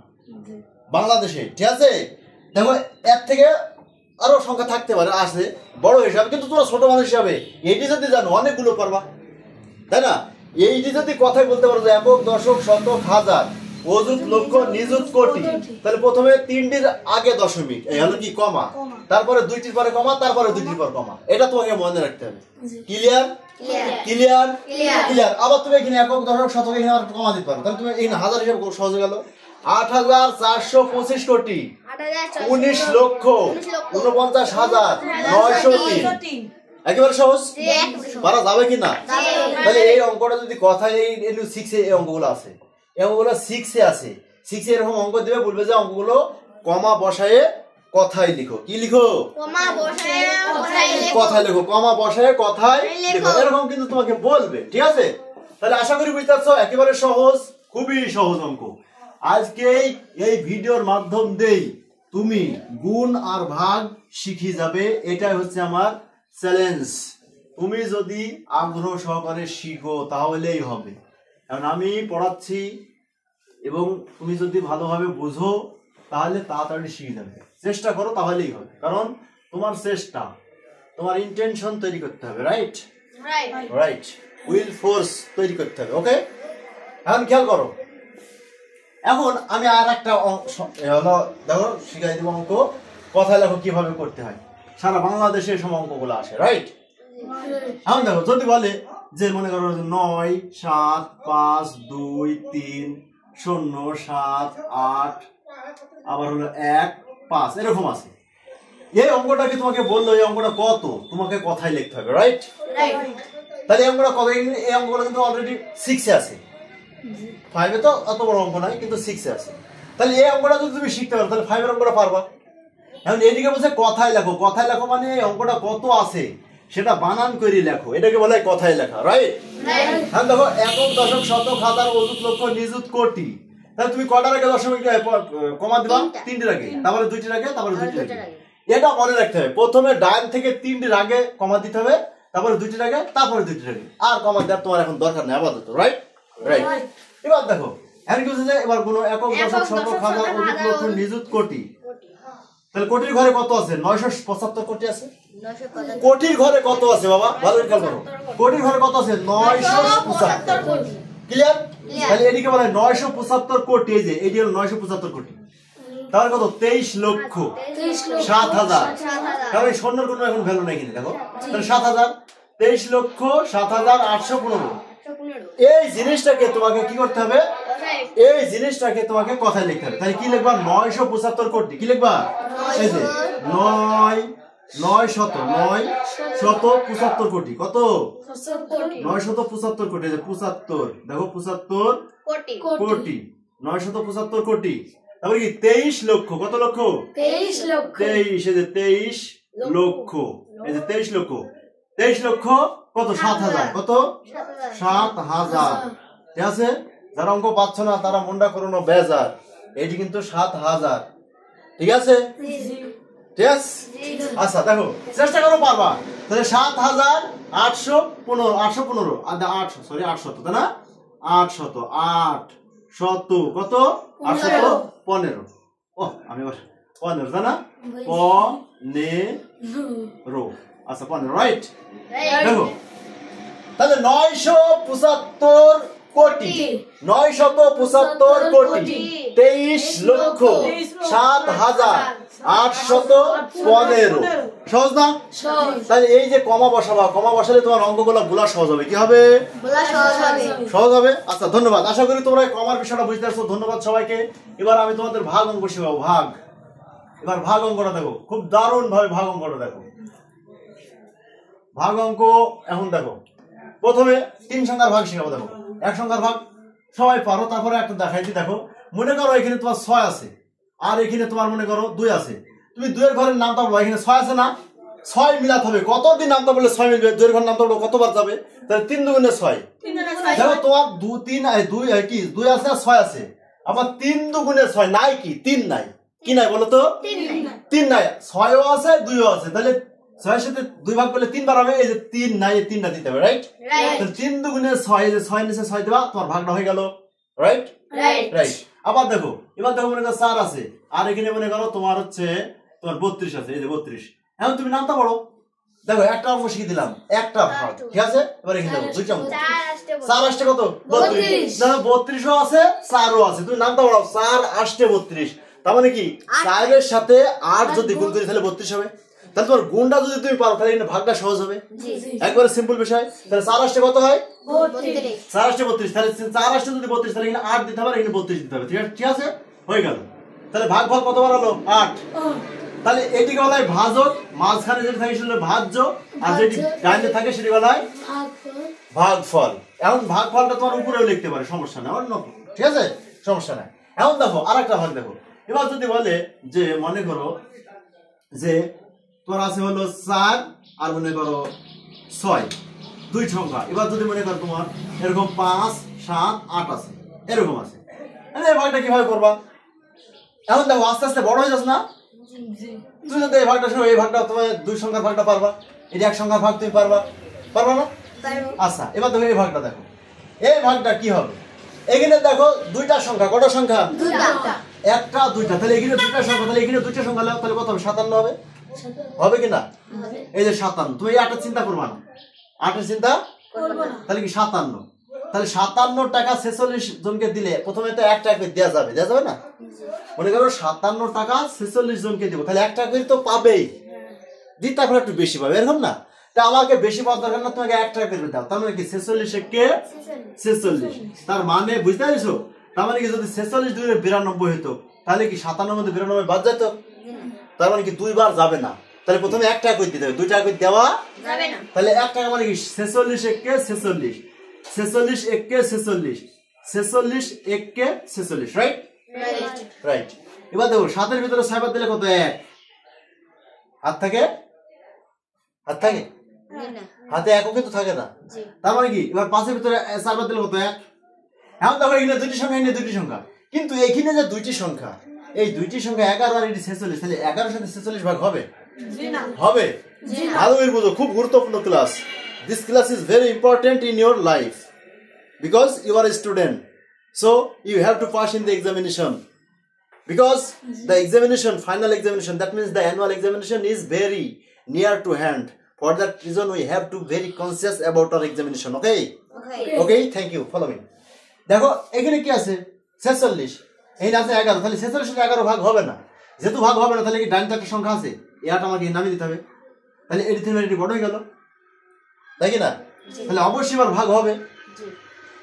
বাংলাদেশে ঠিক আছে দেখো এর থেকে আরো সংখ্যা থাকতে পারে আছে বড় হিসাবে কিন্তু তোমরা ছোট মানুষ হিসাবে এইটি যদি জানো অনেকগুলো পারবা তাই না এইটি যদি কথাই বলতে পারো যে একক দশক শতক হাজার অযুত লক্ষ নিযুত কোটি তাহলে প্রথমে 3ডির আগে দশমিক এই হলো কি কমা তারপরে 2টির পরে কমা তারপরে 2টির পর কমা এটা তোমাকে মনে রাখতে হবে ক্লিয়ার ক্লিয়ার ক্লিয়ার আবার তুমি এখানে একক দশক শতক এখানে আবার কমা দিতে পারো তাহলে তুমি এখানে হাজার হিসাব সহজে গেল 8425 কোটি 19 লক্ষ 49,903 একেবারে সহজ পারা যাবে কি না তাহলে এই অঙ্কটা যদি কথায় এই 6 এই অঙ্কগুলো আছে এই অঙ্কগুলো 6 এ আছে 6 এ এরকম অঙ্ক দিবে বলবে যে অঙ্কগুলো কমা বসায়ে কথায় লিখো কি লিখো কমা বসায়ে কথায় লিখো কমা বসায়ে কথায় লিখো এরকম কিন্তু তোমাকে বলবে ঠিক আছে তাহলে আশা করি বুঝতে পারছো একেবারে সহজ খুবই সহজ অঙ্ক আজকে এই ভিডিওর মাধ্যম দেই তুমি গুণ আর ভাগ শিখে যাবে এটাই হচ্ছে আমার চ্যালেঞ্জ তুমি যদি আগ্রহ সহকারে শিখো তাহলেই হবে কারণ আমি পড়াচ্ছি এবং তুমি যদি ভালোভাবে বুঝো তাহলে তাড়াতাড়ি শিখে যাবে চেষ্টা করো তাহলেই হবে কারণ তোমার চেষ্টা তোমার ইন্টেনশন তৈরি করতে হবে রাইট রাইট উইল ফোর্স তৈরি করতে হবে ওকে এখন খেয়াল করো এখন আমি আর একটা হলো দেখো শিখাই দেবো অঙ্ক কথায় লেখো কিভাবে করতে হয় সারা বাংলাদেশে সব অঙ্কগুলো আসে রাইট এখন দেখো যদি বলে যে মনে করো 9 7 5 2 3 0 7 8 আবার হলো 1 5 এরকম আছে এই অঙ্কটাকে তোমাকে বললো এই অঙ্কটা কত তোমাকে কথায় লিখতে হবে রাইট তাহলে এই অঙ্কটা কত এই অঙ্কটা কিন্তু অলরেডি 6 এ আছে 5 এ তো অত বড় অঙ্ক নাই কিন্তু 6 এ আছে তাহলে এই অঙ্কটা যদি তুমি শিখতে পারো তাহলে 5 এর অঙ্কটা পারবা এখন এদিকে বলছে কথায় লেখো মানে এই অঙ্কটা কত আছে সেটা বানান করে লেখো এটাকে বলে কথায় লেখা রাইট হ্যাঁ দেখো একক দশক শতক হাজার অযুত লক্ষ নিযুত কোটি তাহলে তুমি কটার আগে দশমিক কমা দিবা 3টির আগে তারপরে 2টির আগে তারপরে 2টির আগে এটা মনে রাখতে হবে প্রথমে ডান থেকে 3টির আগে কমা দিতে হবে তারপরে 2টির আগে তারপরে 2টির আগে আর কমা দেওয়ার তোমার এখন দরকার নেই আপাতত রাইট রাইট এবার দেখো এখন কি হচ্ছে যে এবার কোনো একক দশক শতক হাজার অযুত লক্ষ নিযুত কোটি তাহলে কোটির ঘরে কত আছে 975 কোটি আছে কোটির ঘরে কত আছে বাবা ভালো করে খেয়াল করো কোটির ঘরে কত আছে 975 কোটি ক্লিয়ার তাহলে এদিকে বলে 975 কোটি এই যে এটি হলো 975 কোটি তাহলে কত 23 লক্ষ 7,000 তাহলে স্বর্ণের কোনো এখন ভ্যালু নাই কিন্তু দেখো তাহলে 7,000 23 লক্ষ 7,815 এই জিনিসটাকে তোমাকে কি করতে হবে এই জিনিসটাকে তোমাকে কথায় লিখতে হবে তাহলে কি লিখবা 975 কোটি কি লিখবা এই যে 975 কোটি কত 975 কোটি এই যে 75 দেখো 75 কোটি 975 কোটি তারপরে কি 23 লক্ষ কত লক্ষ 23 লক্ষ 23 এই যে 23 লক্ষ এই যে 23 লক্ষ 23 লক্ষ কত 7,000 কত 7,000 ঠিক আছে যারা অঙ্ক পাচ্ছ না তারা মনটা করোনো বেজার এটি কিন্তু 7,000 ঠিক আছে ঠিক আছে? আচ্ছা দেখো চেষ্টা করো পারবা। তাহলে 7,815 800 তাই না? 800 কত? 815। ও আমি এবার 15 তাই না? 15। আচ্ছা 15 রাইট। দেখো তাহলে 975 কোটি 975 কোটি 23 লক্ষ 7,815। সহজ না? তাহলে এই যে কমা বসাবা, কমা বসালে তোমার অঙ্কগুলো ভোলা সহজ হবে। কি হবে? সহজ হবে। আচ্ছা ধন্যবাদ। আশা করি তোমরা এই কমার বিষয়টা বুঝতে পারছো। ধন্যবাদ সবাইকে। এবার আমি তোমাদের ভাগ অঙ্ক শেখাবো। ভাগ। এবার ভাগ অঙ্কটা দেখো, খুব দারুণ ভাবে ভাগ অঙ্কটা দেখো। ভাগ অঙ্ক এখন দেখো, প্রথমে 3 সংখ্যার ভাগ শেখাবো। দেখো 1 সংখ্যার ভাগ সবাই পারো, তারপরে একটা দেখাইছি। দেখো মনে করো এখানে তোমার 6 আছে, আর এখানে তোমার মনে করো 2 আছে। তুমি 2 এর ঘরের নামটা বলো, এখানে 6 আছে না? 6 মিলাতে হবে। কতদিন নামটা বললে 6 মিলবে? 2 এর ঘরের নামটা বলো, কতবার যাবে? তাহলে 3 দুগুণে 6। দেখো তোমার 2 3 কি 2 আছে আর 6 আছে, আবার 3 দুগুণে 6 নাই কি? 3 নাই। কি নাই বলো তো? 3 নাই। 6ও আছে 2ও আছে, তাহলে 6 এর সাথে 2 ভাগ করলে 3 বার হবে। এই যে 3 নাই, এই 3টা দিতে হবে। রাইট? তাহলে 3 দুগুণে 6, এই যে 6 নিচে 6 দেবা, তোমার ভাগটা হয়ে গেল। রাইট? রাইট। আবার দেখো, এবার দেখো মনে করো 4 আছে, আর এখানে মনে করো তোমার হচ্ছে তোমার 32 আছে। এই যে 32। এখন তুমি নামটা পড়ো। দেখো একটা অঙ্ক শিখিয়ে দিলাম, একটা ভাগ। ঠিক আছে? এবার এখানে দেখো দুইটা অঙ্ক। 4 আসছে কত? 32। দেখো 32ও আছে 4ও আছে। তুমি নামটা পড়ো। 4 আসছে 32। তার মানে কি 4 এর সাথে 8 যদি গুণ করি তাহলে 32 হবে। তাহলে তোমার গুণটা যদি তুমি পারো তাহলে এখানে ভাগটা সহজ হবে। একবারে সিম্পল বিষয়। তাহলে 4 আসছে কত হয়? 4 আসছে 32। তাহলে 4 আসছে যদি 32, তাহলে এখানে 8 দিতে হবে, এখানে 32 দিতে হবে। ঠিক আছে? হয়ে গেল। তাহলে ভাগ ফল কতবার হলো? 8। তাহলে এটিকে বলা হয় ভাজক, মাঝখানে যেটা থাকে সেটা ভাজ্য, আর যেটি ডাইনে থাকে সেটি বলা হয় ভাগফল। এখন ভাগফলটা তোমার উপরেও লিখতে পারে, সমস্যা নেই। অন্য ঠিক আছে, সমস্যা নাই। এখন দেখো আরেকটা ভাগ দেখো। এবার যদি বলে যে মনে করো যে তোমার আছে হলো 4 আর মনে করো 6, 2 সংখ্যা। এবার যদি মনে করো তোমার এরকম 5 7 8 আছে, এরকম আছে, তাহলে এই ভাগটা কিভাবে করবা? এখন দেখো আস্তে আস্তে বড় হয়ে যাচ্ছে না? তুমি যদি এই ভাগটা শোনো, এই ভাগটা তুমি 2 সংখ্যার ভাগটা পারবা, এই 1 সংখ্যার ভাগ তুমি পারবা না? আচ্ছা এবার দেখো এই ভাগটা দেখো, এই ভাগটা কি হবে? এখানে দেখো 2টা সংখ্যা। কত সংখ্যা? 1টা 2টা। তাহলে এখানে 2টা সংখ্যা, তাহলে এখানে 2টা সংখ্যা নাও, তাহলে কত হবে? 57 হবে। হবে কিনা? এই যে 57। তুমি এই 8 চিন্তা করবা না, 8 চিন্তা করব না। তাহলে কি 57? তাহলে 57 টাকা 46 জনকে দিলে প্রথমে তো 1 টাকা করে দেয়া যাবে না? মনে করো 57 টাকা 46 জনকে দেব, তাহলে 1 টাকা করে তো পাবেই, দিতে এখন একটু বেশি পাবে, এরকম না? তা আমাকে বেশি পাওয়ার দরকার না, তোমাকে 1 টাকা করে দাও। তার মানে কি 46 কে 46। তার মানে বুঝতে পারছো? তার মানে কি যদি 46 2 92 হতো, তাহলে কি 57 মধ্যে 92 বাদ যেত? তার মানে কি 2 বার যাবে না। তাহলে প্রথমে 1 টাকা করে দিতে হবে, 2 টাকা করে দেওয়া যাবে না। তাহলে 1 টাকা মানে কি 46 কে 46, 46 কে 46, 46 কে 46। রাইট? রাইট। এবার দেখো 7 এর ভিতরে 6 বাদ দিলে কত? 1। হাত থাকে? হাতে 1ও কিন্তু থাকে না। তার মানে কি এবার 5 এর ভিতরে 4 বাদ দিলে কত? 1। এখন দেখো এখানে 2টি সংখ্যা, এখানে 2টি সংখ্যা, কিন্তু এখানে যে 2টি সংখ্যা, এই 2টি সংখ্যা 11 আর এটি 46, তাহলে 11 এর সাথে 46 ভাগ হবে? হবে। ভালো করে বুঝো, খুব গুরুত্বপূর্ণ class. This class is very important in your life because you are a student, so you have to pass in the examination, because the examination, final examination, that means the annual examination is very near to hand. For that reason we have to very conscious about our examination. Okay, thank you, follow me. দেখো এখানে কি আছে? 46, এই আছে 11, তাহলে 46 এর 11 ভাগ হবে না। যেহেতু ভাগ হবে না, তাহলে কি ডাইনে একটা সংখ্যা আছে, এটা আমাকে নামিয়ে দিতে হবে। তাহলে এটি থেকে এটি বড় হয়ে গেল, তাই কি না? তাহলে অবশ্যই এবার ভাগ হবে।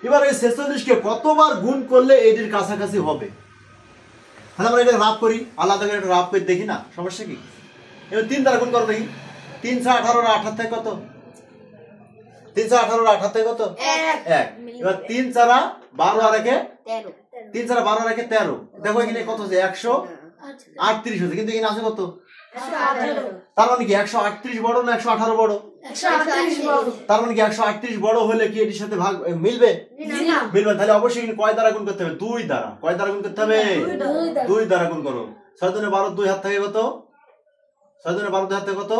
এবার এই 46 কে কতবার গুণ করলে এটির কাছাকাছি হবে? তাহলে আমরা এটা রাফ করি, আলাদা করে একটা রাফ করে দেখি না, সমস্যা কি? এবার 3 দ্বারা গুণ করো দেখি। 3 × 18 আর 18 থেকে কত? 3 × 18 আর 18 থেকে কত? 1। এবার 3 × 12 আর 1 13। 3 × 12 আর 1 13। দেখো এখানে কত আছে? 138 হচ্ছে, কিন্তু এখানে আছে কত? 118। তার মানে কি 138 বড় না 118 বড়? 138 বড়। তার মানে কি 138 বড় হলে কি এটির সাথে ভাগ মিলবে? না, মিলবে। তাহলে অবশ্যই এখানে কয় দ্বারা গুণ করতে হবে? 2 দ্বারা। কয় দ্বারা গুণ করতে হবে? 2 দ্বারা গুণ করো। 6 × 12 2 হাত থেকে কত? 6 দুগুণে 12 হাতে কত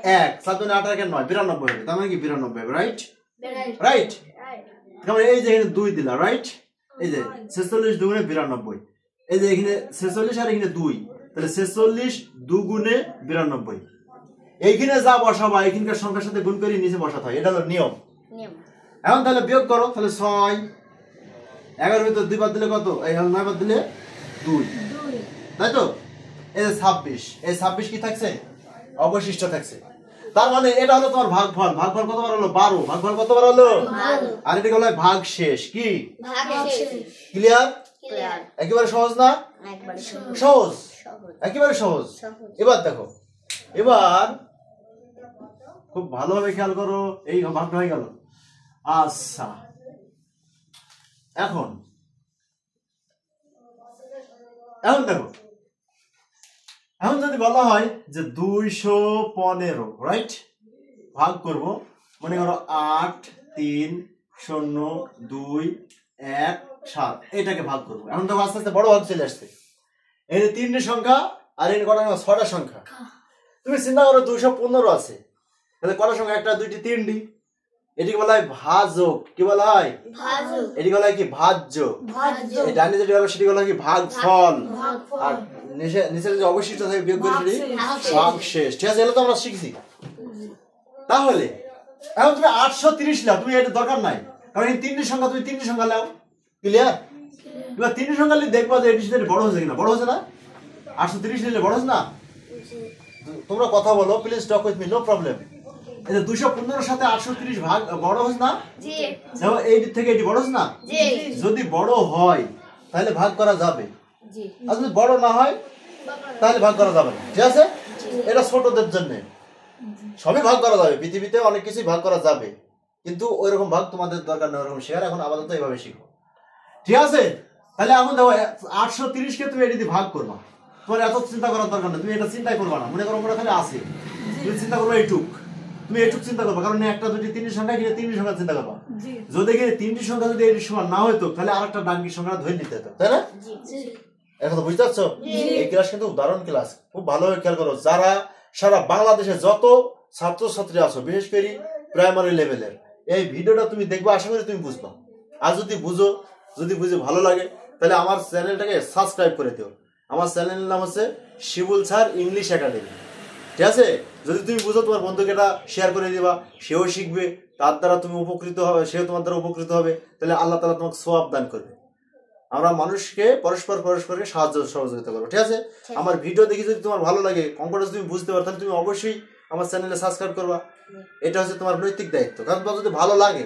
1 7 দুগুণে 8 আর 9 92 হবে তার মানে কি 92 হবে রাইট রাইট তাহলে এই যে এখানে 2 দিলা রাইট এই যে 46 দুগুণে 92 এই যে এখানে 46 আর এখানে 2 তাহলে 46 দুগুণে 92 এইখানে যা বসাবা এইখানকার সংখ্যার সাথে গুণ করে নিচে বসাতে হয় এটা হলো নিয়ম এখন তাহলে বিয়োগ করো তাহলে 6 11 ভিতর 2 বাদ দিলে কত এই 9 বাদ দিলে 2 তাই তো এই যে 26 এই 26 কি থাকছে অবশিষ্ট থাকছে তার মানে এটা হলো তোমার ভাগফল ভাগফল কতবার হলো 12 ভাগফল কতবার হলো 12 আর এটা হলো ভাগ শেষ কি ক্লিয়ার একেবারে সহজ না সহজ একেবারে সহজ এবার দেখো এবার খুব ভালোভাবে খেয়াল করো এই ভাগটা হয়ে গেল আচ্ছা এখন দেখো এখন যদি বলা হয় যে 215 রাইট ভাগ করব মনে করো 8 3 0 2 1 7 এটাকে ভাগ করব এখন তো আস্তে আস্তে বড় ভাগ চলে আসছে এই তিনটে সংখ্যা আর এই কটা ছয়টা সংখ্যা তুমি চিন্তা করো 215 আছে তাহলে কটা সংখ্যা একটা দুইটি তিনটি এটিকে বলা হয় ভাজক কি বলা হয় ভাজক এটিকে বলা হয় কি ভাজ্য এই ডানে যেটা হবে সেটি বলা হয় কি ভাগফল আর নিচে যে অবশিষ্ট থাকে বিয়োগ করে সেটি ভাগশেষ ঠিক আছে এগুলো তো আমরা শিখছি তাহলে এখন তুমি 830 নাও তুমি এটা দরকার নাই কারণ এই তিনটি সংখ্যা তুমি তিনটি সংখ্যা নাও ক্লিয়ার এবার তিনটি সংখ্যা নিয়ে দেখবা যে এটি সাথে বড় হয়েছে কিনা বড় হয়েছে না 830 নিলে বড় হয়েছে না তোমরা কথা বলো please talk with me no problem এই যে 215 সাথে 830 ভাগ বড় হচ্ছে না জি দেখো এই দিক থেকে এটি বড় হচ্ছে না জি যদি বড় হয় তাহলে ভাগ করা যাবে জি আর যদি বড় না হয় তাহলে ভাগ করা যাবে না ঠিক আছে এটা ছোটদের জন্য সবই ভাগ করা যাবে পৃথিবীতে অনেক কিছু ভাগ করা যাবে কিন্তু ওইরকম ভাগ তোমাদের দরকার নেই ওরকম শেয়ার এখন আপাতত এইভাবে শিখো ঠিক আছে তাহলে এখন দেখো 830 কে তুমি এটি ভাগ করবা তোমার এত চিন্তা করার দরকার নেই তুমি এটা চিন্তাই করবা না মনে করো ওটা খালি আছে তুমি চিন্তা করবে এইটুক তুমি এইটুক চিন্তা করবা কারণ একটা দুটি তিনটি সংখ্যা কিনে তিনটি সংখ্যা চিন্তা করবা যদি কিনে তিনটি সংখ্যা যদি এর সমান না হতো তাহলে আরেকটা ডানকি সংখ্যা ধরে নিতে হতো তাই না এখন তো বুঝতে পারছো এই ক্লাস কিন্তু উদাহরণ ক্লাস খুব ভালোভাবে খেয়াল করো যারা সারা বাংলাদেশে যত ছাত্রছাত্রী আছো বিশেষ করে প্রাইমারি লেভেলের এই ভিডিওটা তুমি দেখবা আশা করি তুমি বুঝবা আর যদি বুঝে ভালো লাগে তাহলে আমার চ্যানেলটাকে সাবস্ক্রাইব করে দিও আমার চ্যানেলের নাম হচ্ছে শিবুল স্যার ইংলিশ একাডেমি ঠিক আছে যদি তুমি বুঝো তোমার বন্ধুকে এটা শেয়ার করে দিবা সেও শিখবে তার দ্বারা তুমি উপকৃত হবে সেও তোমার দ্বারা উপকৃত হবে তাহলে আল্লাহ তাআলা তোমাকে সওয়াব দান করবে আমরা মানুষকে পরস্পরকে সাহায্য সহযোগিতা করবো ঠিক আছে আমার ভিডিও দেখে যদি তোমার ভালো লাগে অঙ্কটা যদি বুঝতে পারো তাহলে তুমি অবশ্যই আমার চ্যানেলে সাবস্ক্রাইব করবা এটা হচ্ছে তোমার নৈতিক দায়িত্ব কারণ তোমার যদি ভালো লাগে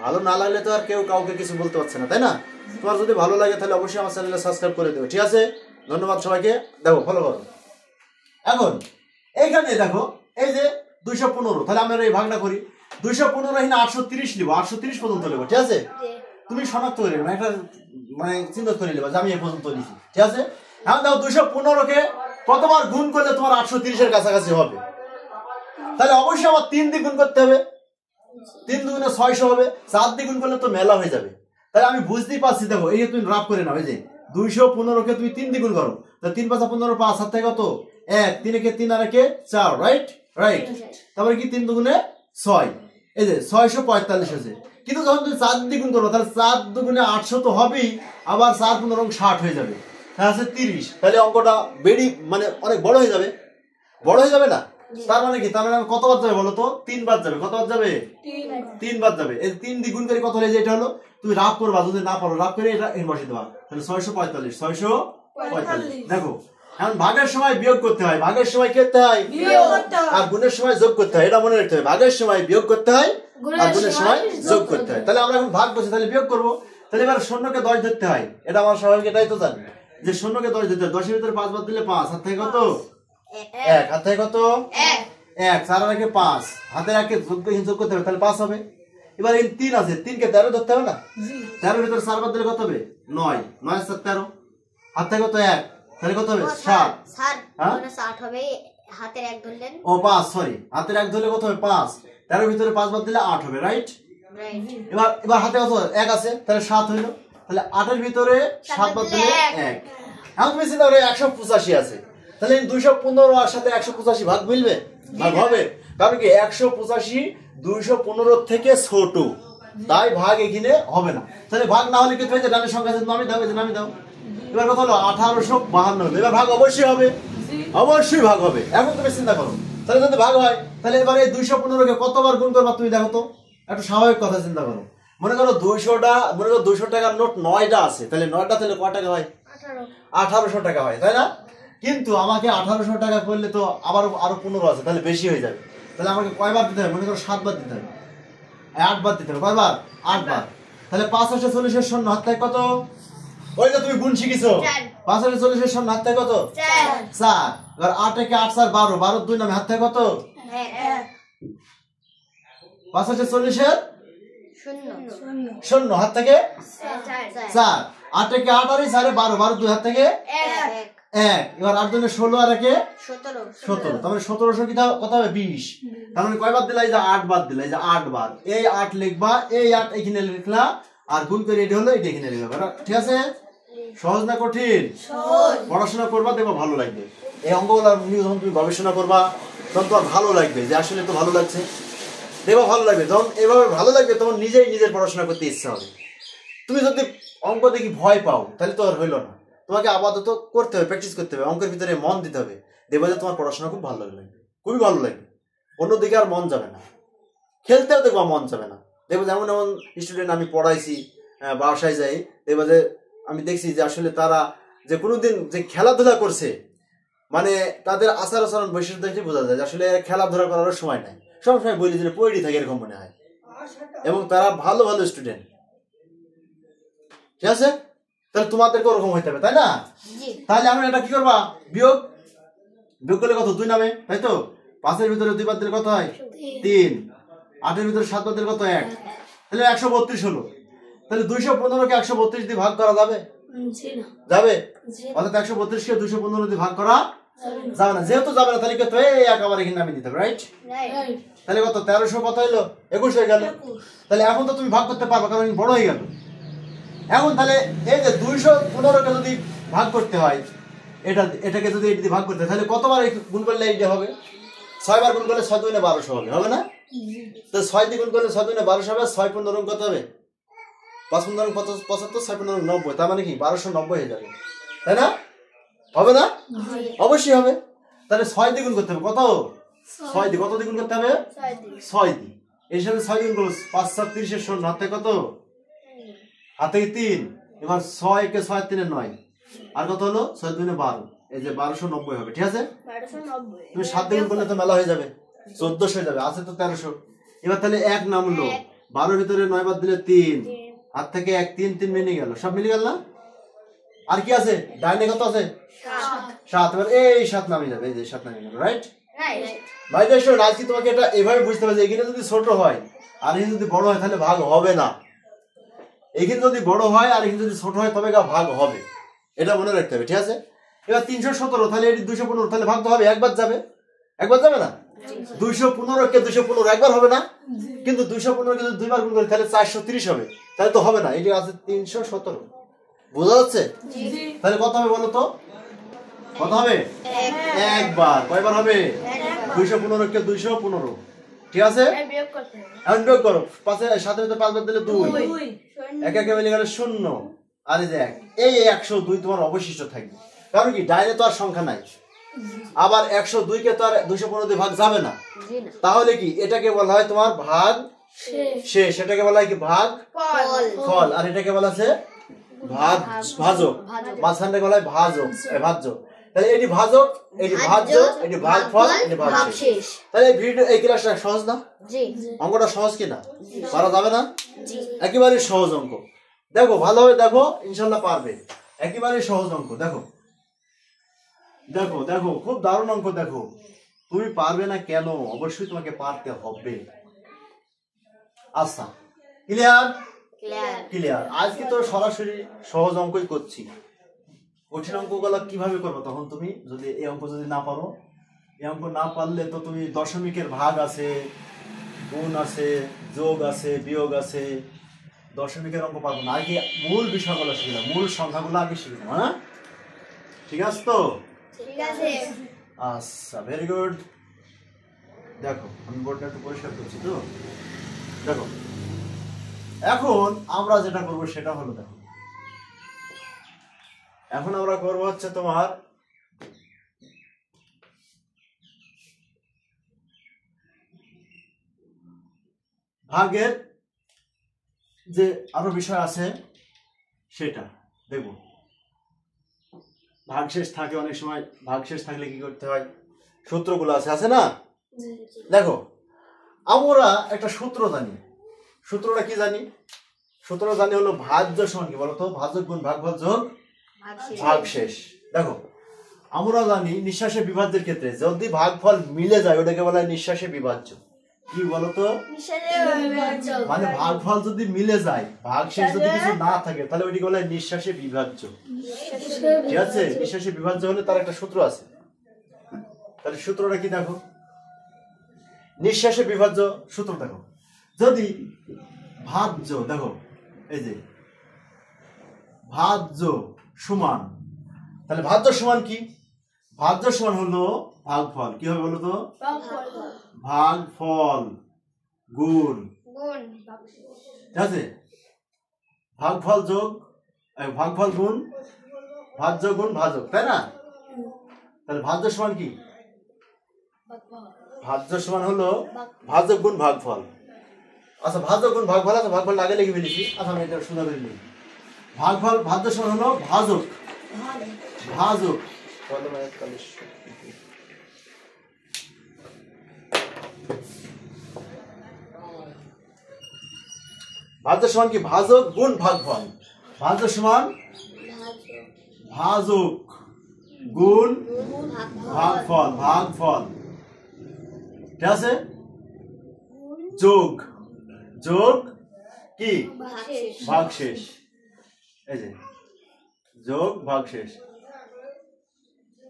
ভালো না লাগলে তো আর কেউ কাউকে কিছু বলতে পারছে না তাই না তোমার যদি ভালো লাগে তাহলে অবশ্যই আমার চ্যানেলে সাবস্ক্রাইব করে দেবে ঠিক আছে ধন্যবাদ সবাইকে দেখো ফলো করো এখন এইখানে দেখো এই যে 215 তাহলে আমরা এই ভাগটা করি 215 এখানে 830 নিব 830 পর্যন্ত নেব ঠিক আছে তুমি শনাক্ত করে নেবে একটা মানে চিন্তা করে নেবে যে আমি এই পর্যন্ত নিছি ঠিক আছে এখন দাও 215 কে কতবার গুণ করলে তোমার 830 এর কাছাকাছি হবে তাহলে অবশ্যই আমার 3 দিয়ে গুণ করতে হবে 3 দুগুণে 600 হবে 4 দিয়ে গুণ করলে তো মেলা হয়ে যাবে তাহলে আমি বুঝতেই পারছি দেখো এই যে তুমি রাফ করে নাও এই যে 215 কে তুমি 3 দিয়ে গুণ করো তাহলে 3 5 15 5 7 থেকে কত 1 3 কে 3 আর 4 রাইট তারপরে কি 3 দুগুণে 6 এই যে 645 হয়েছে কিন্তু যখন তুমি 4 দিয়ে গুণ করো তাহলে 4 দুগুণে 800 তো হবেই আবার 4 15 60 হয়ে যাবে তাহলে আছে 30 তাহলে অঙ্কটা বেড়ি মানে অনেক বড় হয়ে যাবে না তার মানে কি তার মানে কতবার যাবে বলো তো 3 বার যাবে কতবার যাবে 3 বার যাবে এই 3 দিয়ে গুণ করে কত হয়ে যায় এটা হলো তুমি রাফ করবা যদি না পারো রাফ করে এটা এর বসিয়ে দেবা তাহলে 645 দেখো এখন ভাগের সময় বিয়োগ করতে হয় ভাগের সময় কি করতে হয় বিয়োগ করতে হয় আর গুণের সময় যোগ করতে হয় এটা মনে রাখতে হবে ভাগের সময় বিয়োগ করতে হয় আর গুণের সময় যোগ করতে হয় তাহলে আমরা এখন ভাগ করছি তাহলে বিয়োগ করব তাহলে এবার শূন্যকে 10 ধরতে হয় এটা আমার স্বাভাবিক এটাই তো জানি যে শূন্যকে 10 ধরতে হয় 10 এর ভিতরে 5 বাদ দিলে 5 হাত থেকে কত 1 হাত থেকে কত 1 4 আর 5 হাতের একে যোগ করতে হবে তাহলে 5 হবে এবার এই 3 আছে 3 কে 13 ধরতে হবে না জি 13 এর ভিতরে 4 বাদ দিলে কত হবে 9 9 7 13 হাত থেকে কত 1 তাহলে কত হবে 7 স্যার মানে 60 হবে হাতের 1 ধরলেন ও 5 সরি হাতের 1 ধরলে কত হবে 5 13 এর ভিতরে 5 বাদ দিলে 8 হবে রাইট এবার হাতে কত 1 আছে তাহলে 7 হইলো তাহলে 8 এর ভিতরে 7 বাদ দিলে 1 এখন তুমি চিন্তা করো 185 আছে তাহলে 215 আর সাথে 185 ভাগ মিলবে, ভাগ হবে। কারণ কি 185 215 থেকে ছোট, তাই ভাগ এখানে হবে না। তাহলে ভাগ না হলে কি হয়েছে, ডানের সংখ্যা নামিয়ে দাও, নামিয়ে দাও। এবার কথা হলো 1852, এবার ভাগ অবশ্যই হবে, অবশ্যই ভাগ হবে। এখন তুমি চিন্তা করো, তাহলে যদি ভাগ হয় তাহলে এবার এই 215 কে কতবার গুণ করবা তুমি দেখো তো, একটা স্বাভাবিক কথা চিন্তা করো। মনে করো 200 টাকার নোট 9টা আছে, তাহলে 9টা তাহলে কত টাকা হয়, 1800 টাকা হয়, তাই না? কিন্তু আমাকে 1800 টাকা করলে তো আরো 15 আছে, তাহলে বেশি হয়ে যাবে। তাহলে আমাকে কয়বার দিতে হবে, মনে করো 7 বার দিতে হবে, 8 বার দিতে হবে। কয়বার, 8 বার। তাহলে 540 এর শূন্য হাত থেকে কত, ওই যে তুমি গুণ শিখেছো, 540 এর শূন্য হাত থেকে কত, 4। এবার 8 একে 8 4 12, 12 2 নামে হাত থেকে কত, 540 এর শূন্য হাত থেকে 4, 8 একে 8 আর 4 12, 12 2 হাত থেকে 1। এবার 8 দুনে 16 আর একে 17, তার মানে 1700 কি কত হবে, 20। তার মানে কয়বার দিলা, এই যে 8 বার দিলা, এই যে 8 বার। এই 8 লিখবা, এই 8 এখানে লিখলা, আর গুণ করে এটা হলো, এটা এখানে লিখবা। ঠিক আছে? সহজ না কঠিন? পড়াশোনা করবা, দেখবা ভালো লাগবে। এই অঙ্কগুলো নিয়ে যখন তুমি গবেষণা করবা তখন তোমার ভালো লাগবে, যে আসলে তো ভালো লাগছে, দেখবা ভালো লাগবে। যখন এভাবে ভালো লাগবে তখন নিজেই নিজের পড়াশোনা করতে ইচ্ছা হবে। তুমি যদি অঙ্ক দেখি ভয় পাও তাহলে তো আর হইলো না, তোমাকে আপাতত করতে হবে, প্র্যাকটিস করতে হবে, অঙ্কের ভিতরে মন দিতে হবে। দেখবে যে তোমার পড়াশোনা খুব ভালো লাগবে, খুবই ভালো লাগবে। অন্যদিকে আর মন যাবে না, খেলতেও দেখবা মন যাবে না। দেখবে যেমন এমন স্টুডেন্ট আমি পড়াইছি, বাসায় যাই, দেখবা যে আমি দেখছি যে আসলে তারা যে কোনোদিন যে খেলাধুলা করছে, মানে তাদের আচার আচরণ বৈশিষ্ট্য দেখে বোঝা যায় যে আসলে খেলাধুলা করার সময় নাই, সবসময় বলি যে পড়ি থাকে, এরকম মনে হয়। এবং তারা ভালো ভালো স্টুডেন্ট। ঠিক আছে? তাহলে তোমাদেরকে ওরকম হইতে হবে, তাই না? তাহলে আমরা এটা কি করবা, বিয়োগ করলে কত, 2 নামে, তাই তো? 5 এর ভিতরে 2 বাদ দিলে কত হয়, 3। 8 এর ভিতরে 7 বাদ দিলে কত, 1। তাহলে 132 হলো। তাহলে 215 কে 132 দিয়ে ভাগ করা যাবে, যাবে? অর্থাৎ 132 কে 215 দিয়ে ভাগ করা যাবে না। যেহেতু যাবে না তাহলে কত, এই একেবারে এখানে নামিয়ে দিতে হবে, রাইট? তাহলে কত, 1300 কত হলো, 21 হয়ে গেল। তাহলে এখন তো তুমি ভাগ করতে পারবে, কারণ বড় হয়ে গেল। এখন তাহলে এই যে 215 কে যদি ভাগ করতে হয়, এটাকে যদি এটা দিয়ে ভাগ করতে হয়, তাহলে কতবার গুণ করলে এইটা হবে, 6 বার গুণ করলে 6 2 1200 হবে, হবে না? তো 6 দিয়ে গুণ করলে 6 2 1200 হবে, 6 15 কত হবে, 5 15 75, 6 15 90, তার মানে কি 1290 হয়ে যাবে, তাই না? হবে না? অবশ্যই হবে। তাহলে 6 দিয়ে গুণ করতে হবে, কত, 6 দিয়ে, কত দিয়ে গুণ করতে হবে, 6 দিয়ে। এর সাথে 6 দিয়ে গুণ করলে 5 7 30 এর শূন্য হাতে কত, হাতে 3। এবার 6 কে 6 3 এর 9, আর কত হলো, 6 2 12, এই যে 1290 হবে। ঠিক আছে? 1290 তুমি 7 দিয়ে গুণ করলে তো মেলা হয়ে যাবে, 1400 হয়ে যাবে, আছে তো 1300। এবার তাহলে 1 নামলো, 12 এর ভিতরে 9 বাদ দিলে 3, হাত থেকে 1 3 3 মিলে গেল, সব মিলে গেল না? আর কি আছে, ডাইনে কত আছে, 7। এবার এই 7 নামে যাবে, এই যে 7 নামে গেল, রাইট? ভাই দেখো আজকে তোমাকে এটা এভাবে বুঝতে হবে যে এখানে যদি ছোট হয় আর এখানে যদি বড় হয় তাহলে ভাগ হবে না। এখানে যদি বড় হয় আর এখানে যদি ছোট হয় তবে ভাগ হবে, এটা মনে রাখতে হবে। ঠিক আছে? এবার 317, তাহলে এটি 215, তাহলে ভাগ তো হবে, একবার যাবে, একবার যাবে না? 215 কে 215 একবার হবে না? কিন্তু 215 কে যদি দুইবার গুণ করি তাহলে 430 হবে, তাহলে তো হবে না। এটি আছে 317, বোঝা যাচ্ছে? তাহলে কত হবে বলো তো, কত হবে, একবার। কয়বার হবে, 215 কে 215। ঠিক আছে? এখন বিয়োগ করো, 5 এর সাথে 5 বাদ দিলে 2, 1 1 মিলে গেল 0, আর এই যে 1, এই 102 তোমার অবশিষ্ট থাকবে। কারণ কি ডাইনে তো আর সংখ্যা নাই, আবার 102 কে তো আর 215 দিয়ে ভাগ যাবে না। তাহলে কি এটাকে বলা হয় তোমার ভাগ শেষ, সেটাকে বলা হয় কি ভাগ ফল, আর এটাকে বলা আছে ভাজক, মাঝখানটাকে বলা হয় ভাজ্য। তাহলে এটি ভাজক, এটি ভাজ্য, এটি ভাগফল, এটি ভাগশেষ। তাহলে এই ভিডিও, এই ক্লাসটা সহজ না? অঙ্কটা সহজ কিনা, পারা যাবে না? একেবারে সহজ অঙ্ক। দেখো ভালোভাবে দেখো, ইনশাল্লাহ পারবে। একেবারে সহজ অঙ্ক, দেখো দেখো দেখো, খুব দারুণ অঙ্ক। দেখো তুমি পারবে না কেন, অবশ্যই তোমাকে পারতে হবে। আচ্ছা, ক্লিয়ার। আজকে তো সরাসরি সহজ অঙ্কই করছি। কঠিন অঙ্কগুলো কিভাবে করবো তখন তুমি, যদি এই অঙ্ক যদি না পারো, এই অঙ্ক না পারলে তো তুমি দশমিকের ভাগ আছে, গুণ আছে, যোগ আছে, বিয়োগ আছে, দশমিকের অঙ্ক পারবো না। আগে মূল বিষয়গুলো শিখলাম, মূল সংখ্যাগুলো আগে শিখলাম। হ্যাঁ, ঠিক আছে তো? ঠিক আছে। আচ্ছা, ভেরি গুড। দেখো আমি বোর্ডটা একটু পরিষ্কার করছি তো। দেখো এখন আমরা যেটা করব সেটা হলো, দেখো এখন আমরা করব হচ্ছে তোমার ভাগের যে আরো বিষয় আছে সেটা দেখব। ভাগশেষ থাকে অনেক সময়, ভাগশেষ থাকলে কি করতে হয়, সূত্রগুলো আছে না? দেখো আমরা একটা সূত্র জানি। সূত্রটা কি জানি? সূত্রটা জানি হলো ভাজ্য সমান কি বলতো, ভাজক গুণ ভাগফল যোগ ভাগশেষ। দেখো আমরা জানি নিঃশ্বাসের বিভাজ্যের ক্ষেত্রে যদি ভাগফল মিলে যায় ওটাকে বলা হয় নিঃশ্বাসে বিভাজ্য। কি বলতো, মানে ভাগফল যদি মিলে যায়, ভাগশেষ যদি কিছু না থাকে তাহলে ওইটাকে বলা হয় নিঃশ্বাসে বিভাজ্য। ঠিক আছে, নিঃশ্বাসে বিভাজ্য হলে তার একটা সূত্র আছে। তাহলে সূত্রটা কি দেখো, নিঃশ্বাসে বিভাজ্য সূত্র দেখো, যদি ভাজ্য, দেখো এই যে ভাজ্য সমান, তাহলে ভাজ্য সমান কি, ভাজ্য সমান হলো ভাগফল। কি হবে বলো তো, ভাগফল গুণ, ঠিক আছে, ভাগফল যোগ ভাগফল গুণ ভাজ্য গুণ ভাজক, তাই না? তাহলে ভাজ্য সমান কি, ভাজ্য সমান হলো ভাজক গুণ ভাগফল। আচ্ছা ভাজক গুণ ভাগফল, আছে ভাগফল আগে লিখে ফেলেছি। আচ্ছা আমি এটা সুন্দর করে লিখি। ভাগফল ভাজ্য সমান হলো ভাজক, ভাজক ভাজ্য সমান কি, ভাজক গুণ ভাগফল। ভাজ্য সমান ভাজক গুণ ভাগফল, ভাগফল, ঠিক আছে, যোগ যোগ কি ভাগশেষ। এই যে যোগ ভাগশেষ,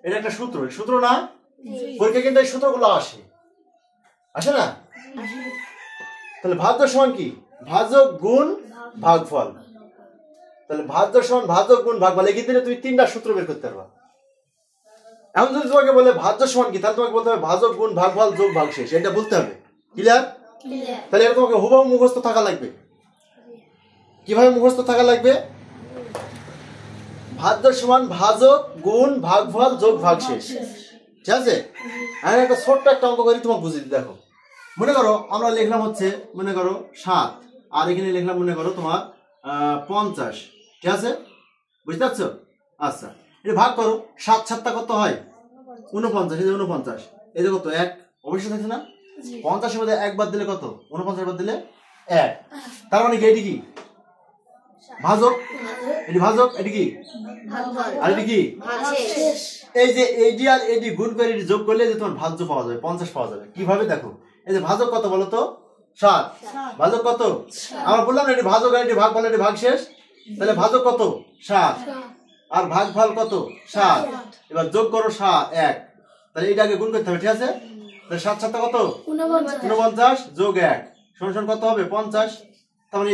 এটা একটা সূত্র, সূত্র না? পরীক্ষা কিন্তু এই সূত্রগুলো আসে না? তাহলে ভাজ্য সমান কি, ভাজক গুণ ভাগফল। তাহলে ভাজ্য সমান ভাজক গুণ ভাগফল, এই ক্ষেত্রে তুমি তিনটা সূত্র বের করতে পারবা। এখন যদি তোমাকে বলে ভাজ্য সমান কি, তাহলে তোমাকে বলতে হবে ভাজক গুণ ভাগফল যোগ ভাগশেষ, এটা বলতে হবে। ক্লিয়ার? তাহলে এটা তোমাকে হুবহু মুখস্থ থাকা লাগবে। কিভাবে মুখস্থ থাকা লাগবে, ভাজ্য সমান ভাজক গুণ ভাগফল যোগ ভাগশেষ, ঠিক আছে? আমি একটা ছোট্ট একটা অঙ্ক করি তোমাকে বুঝিয়ে দিই। দেখো মনে করো আমরা লিখলাম হচ্ছে, মনে করো 7, আর এখানে লিখলাম মনে করো তোমার 50, ঠিক আছে? বুঝতে পারছো? আচ্ছা এটা ভাগ করো, 7 7টা কত হয় 49, এই যে 49, এই যে কত 1 অবশ্যই থাকছে না? 50 এর মধ্যে 1 বাদ দিলে কত, 49 বাদ দিলে 1, তার মানে কি এটি কি ভাজক, এটি ভাজক, এটি কি আর এটি কি, এই যে এডি আর এডি গুণ করে এডি যোগ করলে যে তোমার ভাজ্য পাওয়া যাবে, 50 পাওয়া যাবে। কিভাবে দেখো, এই যে ভাজক কত বলো তো 7, ভাজক কত, আমরা বললাম না এটি ভাজক আর এটি ভাগফল, এটি ভাগশেষ, তাহলে ভাজক কত 7 আর ভাগফল কত 7, এবার যোগ করো 1, তাহলে এটাকে গুণ করতে হবে, ঠিক আছে? তাহলে 7 7 কত 49 যোগ 1 সমান কত হবে 50, তার মানে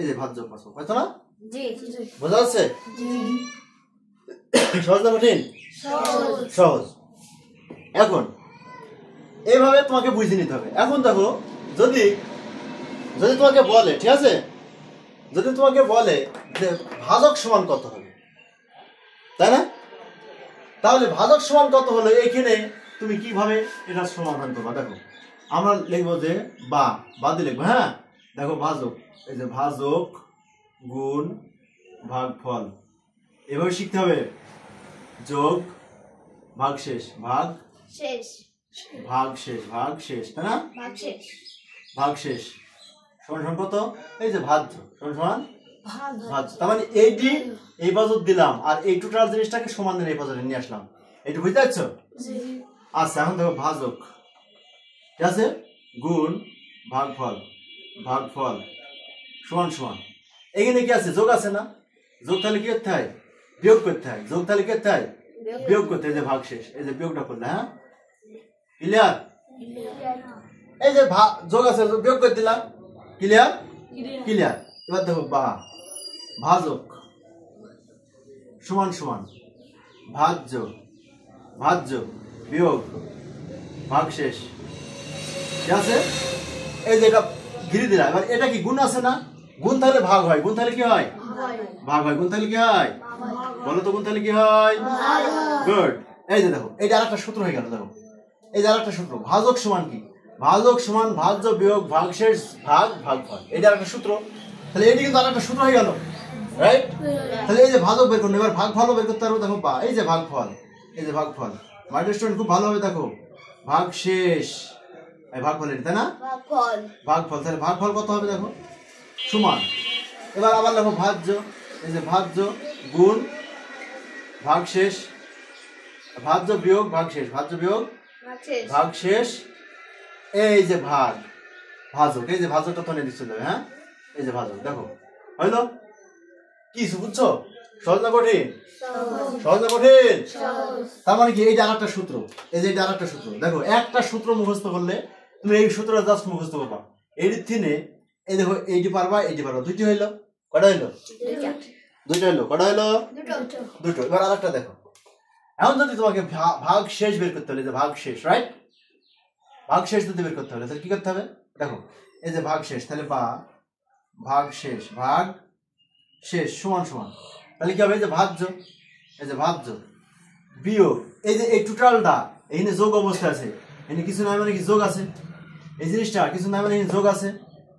এই যে ভাজ্য পাচ্ছ, বুঝছো না? বোঝা যাচ্ছে? সহজ না কঠিন? সহজ। এখন এইভাবে তোমাকে বুঝে নিতে হবে। এখন দেখো যদি তোমাকে বলে, ঠিক আছে, যদি তোমাকে বলে যে ভাজক সমান কত হবে, তাই না? তাহলে ভাজক সমান কত হলো, এখানে তুমি কিভাবে এটা সমাধান করবা? দেখো আমরা লিখবো যে বাদে লিখবো, হ্যাঁ? দেখো ভাজক, এই যে ভাজক গুণ ভাগফল, এভাবে শিখতে হবে। যোগ ভাগশেষ, ভাগশেষ, তাই না? ভাগশেষ সমান কত, এই যে ভাজ্য সমান ভাজ্য, তার মানে এইটি এই বাজত দিলাম আর এই টোটাল জিনিসটাকে সমান এই বাজতে নিয়ে আসলাম। এইটা বুঝতে পারছো? আচ্ছা এখন দেখো ভাজক, ঠিক আছে, গুণ ভাগফল, ভাগফল সমান এখানে কি আছে, যোগ আছে না? যোগ তাহলে কি করতে হয়, বিয়োগ করতে হয়। যোগ তাহলে কি করতে হয়, বিয়োগ করতে হয়। যে ভাগশেষ, এই যে বিয়োগটা করলে, হ্যাঁ ক্লিয়ার? এই যে যোগ আছে, বিয়োগ করে দিলাম, ক্লিয়ার? ক্লিয়ার। এবার দেখো ভাজক সমান ভাজ্য ভাজ্য বিয়োগ ভাগশেষ, ঠিক আছে? এই যে এটা ঘিরে দিলাম, এবার এটা কি গুণ আছে না? গুণ থাকলে ভাগ হয়, গুণ থাকলে কি হয়? ভাগ হয়। গুণ থাকলে কি হয়? বলো তো, গুণ থাকলে কি হয়? গুড। এই যে দেখো, এটা আরেকটা সূত্র হয়ে গেল। দেখো, এই যে আরেকটা সূত্র, ভাজক সমান কি? ভাজক সমান ভাজ্য বিয়োগ ভাগশেষ ভাগ ভাগফল, এটা আরেকটা সূত্র। তাহলে এটি কিন্তু আরেকটা সূত্র হয়ে গেল, রাইট? তাহলে এই যে ভাজক বের করুন, এবার ভাগফলও বের করতে পারবো। দেখো বা এই যে ভাগফল, এই যে ভাগফল, মাই স্টুডেন্ট খুব ভালোভাবে দেখো, ভাগশেষ এই ভাগফল, এটা তাই না? ভাগফল, তাহলে ভাগফল কত হবে দেখো, সমান। এবার আবার দেখো ভাজ্য, এই যে ভাজ্য গুণ ভাগশেষ, ভাজ্য বিয়োগ ভাগশেষ, ভাজ্য বিয়োগ ভাগশেষ, এই যে ভাগ ভাজক, এই যে ভাজকটা তো নিয়ে দিচ্ছে, হ্যাঁ এই যে ভাজক। দেখো হইলো কি, বুঝছো? সহজ না কঠিন? সহজ না কঠিন? তার মানে কি, এইটা আরেকটা সূত্র, এই যে এটা আরেকটা সূত্র। দেখো একটা সূত্র মুখস্থ করলে তুমি এই সূত্রটা জাস্ট মুখস্থ করবা, এর থিনে এই দেখো এইটি পারবা, এইটি পারবা, দুইটি হইলো। কটা হইলো? দুইটা হইলো। কটা হইলো? দুটো। এবার আরেকটা দেখো, এখন যদি তোমাকে ভাগ শেষ বের করতে হলে, যে ভাগ শেষ, রাইট? ভাগ শেষ যদি বের করতে হলে তাহলে কি করতে হবে? দেখো এই যে ভাগ শেষ, তাহলে বা ভাগ শেষ ভাগ শেষ সমান সমান, তাহলে কি হবে? এই যে ভাজ্য, এই যে ভাজ্য বিয়োগ এই যে এই টোটালটা, এখানে যোগ অবস্থা আছে, এখানে কিছু নাই মানে কি যোগ আছে, এই জিনিসটা কিছু নাই মানে যোগ আছে।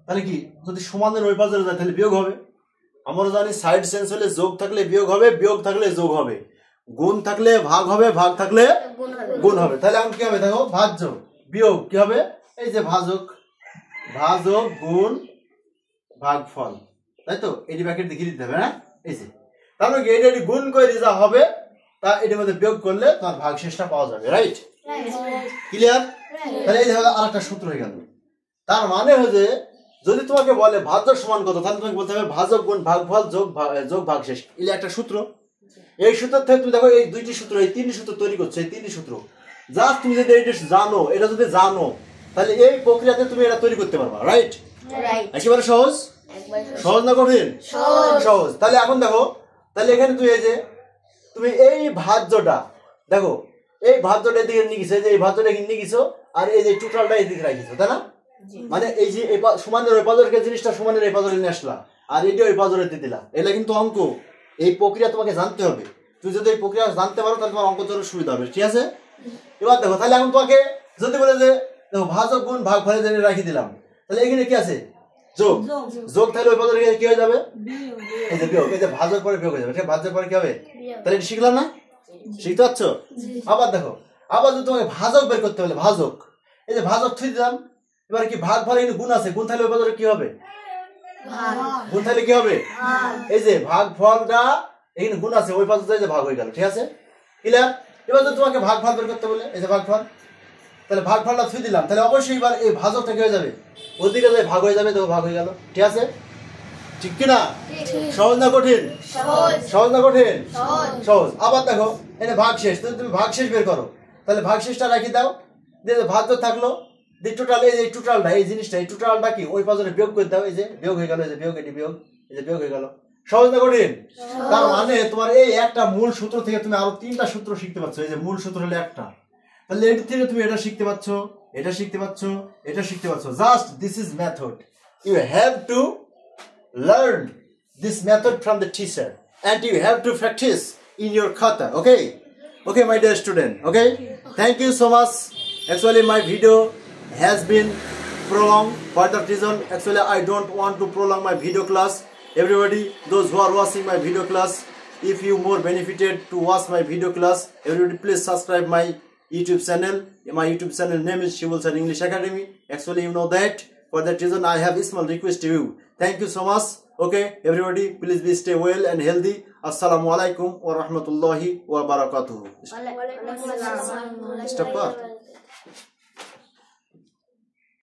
তাহলে কি, যদি সমানের ওই পাশে যায় তাহলে বিয়োগ হবে। আমরা জানি সাইড সেন্স হলে যোগ থাকলে বিয়োগ হবে, বিয়োগ থাকলে যোগ হবে, গুণ থাকলে ভাগ হবে, ভাগ থাকলে গুণ হবে। তাহলে এখন কি হবে? দেখো ভাজ্য বিয়োগ কি হবে? এই যে ভাজক, ভাজক গুণ ভাগফল, তাই তো? এটি ব্র্যাকেট দেখিয়ে দিতে হবে, হ্যাঁ এই যে। তাহলে কি এটা গুণ করে যা হবে তা এটির মধ্যে বিয়োগ করলে তোমার ভাগশেষটা পাওয়া যাবে, রাইট? ক্লিয়ার? তাহলে এই যে আরেকটা সূত্র হয়ে গেল। তার মানে হচ্ছে যদি তোমাকে বলে ভাজ্য সমান কত, তাহলে তোমাকে বলতে হবে ভাজক গুণ ভাগফল যোগ ভাগশেষ, এটা একটা সূত্র। এই সূত্র থেকে তুমি দেখো এই দুইটি সূত্র, এই তিনটি সূত্র তৈরি করছে, এই তিনটি সূত্র জাস্ট তুমি যদি এটা জানো, এটা যদি জানো তাহলে এই প্রক্রিয়াতে তুমি এটা তৈরি করতে পারবা, রাইট? একেবারে সহজ। সহজ না কঠিন? সহজ। তাহলে এখন দেখো, তাহলে এখানে তুই এই যে তুমি এই ভাজ্যটা দেখো, এই ভাজ্যটা এদিকে নিয়ে গেছো, এই ভাজ্যটা নিয়ে গেছো, আর এই যে টোটালটা এদিকে রাখিছো, তাই না? মানে এই যে সমানের ওই পাজরের জিনিসটা সমানের এই পাজরে নিয়ে আসলা, আর এটি ওই পাজরে দিয়ে দিলা, এটা কিন্তু অঙ্ক। এই প্রক্রিয়া তোমাকে জানতে হবে। তুই যদি এই প্রক্রিয়া জানতে পারো তাহলে তোমার অঙ্ক তোর সুবিধা হবে, ঠিক আছে? এবার দেখো, তাহলে এখন তোমাকে যদি বলে যে দেখো ভাজক গুণ ভাগফলের জন্য রাখি দিলাম, তাহলে এখানে কি আছে? যোগ। যোগ থাকলে ওই পাজরে কি হয়ে যাবে? এই যে বিয়োগ, এই যে ভাজক পরে বিয়োগ হয়ে যাবে, ঠিক? ভাজক পরে কি হবে? তাহলে এটা শিখলাম না? শিখতে পারছ? আবার দেখো, আবার যদি তোমাকে ভাজক বের করতে হলে, ভাজক, এই যে ভাজক থুই দিলাম, এবার কি ভাগফল এখানে গুণ আছে, গুণ থাকলে ওই পাজরে কি হবে? গুণ থাকলে কি হবে? এই যে ভাগফলটা এখানে গুণ আছে, ওই পাশে যে ভাগ হয়ে গেল, ঠিক আছে? ক্লিয়ার? এবার যদি তোমাকে ভাগফল বের করতে বলে, এই যে ভাগফল, তাহলে ভাগফলটা থুই দিলাম, তাহলে অবশ্যই এবার এই ভাজকটা কি হয়ে যাবে? ওদিকে যে ভাগ হয়ে যাবে, দেখো ভাগ হয়ে গেল, ঠিক আছে? ঠিক কিনা? সহজ না কঠিন? সহজ না কঠিন? সহজ। আবার দেখো এটা ভাগশেষ, যদি তুমি ভাগশেষ বের করো তাহলে ভাগশেষটা রাখি দাও, দিয়ে ভাজ্য থাকলো, টোটাল এই টোটালটা, এই জিনিসটা, এই টোটালটা কি ওই পাশে বিয়োগ করে দাও, এই যে বিয়োগ হয়ে গেল, এই যে বিয়োগ, এটি বিয়োগ, এই যে বিয়োগ হয়ে গেল। সহজ না কঠিন? তার মানে তোমার এই একটা মূল সূত্র থেকে তুমি আরো তিনটা সূত্র শিখতে পারছো। এই যে মূল সূত্র হলো একটা, তাহলে এর থেকে তুমি এটা শিখতে পাচ্ছ, এটা শিখতে পাচ্ছ, এটা শিখতে পাচ্ছ। Just this is method, you have to learn this method from the teacher and you have to practice in your khata. Okay my dear student. Okay, thank you so much. Actually my video has been prolonged for that reason. Actually I don't want to prolong my video class. Everybody, those who are watching my video class, if you more benefited to watch my video class, everybody please subscribe my YouTube channel. My YouTube channel name is Shivul Sir English Academy. Actually you know that. For that reason I have a small request to you. Thank you so much. Okay everybody, please be stay well and healthy. Assalamu alaikum wa rahmatullahi wa barakatuh. Step up.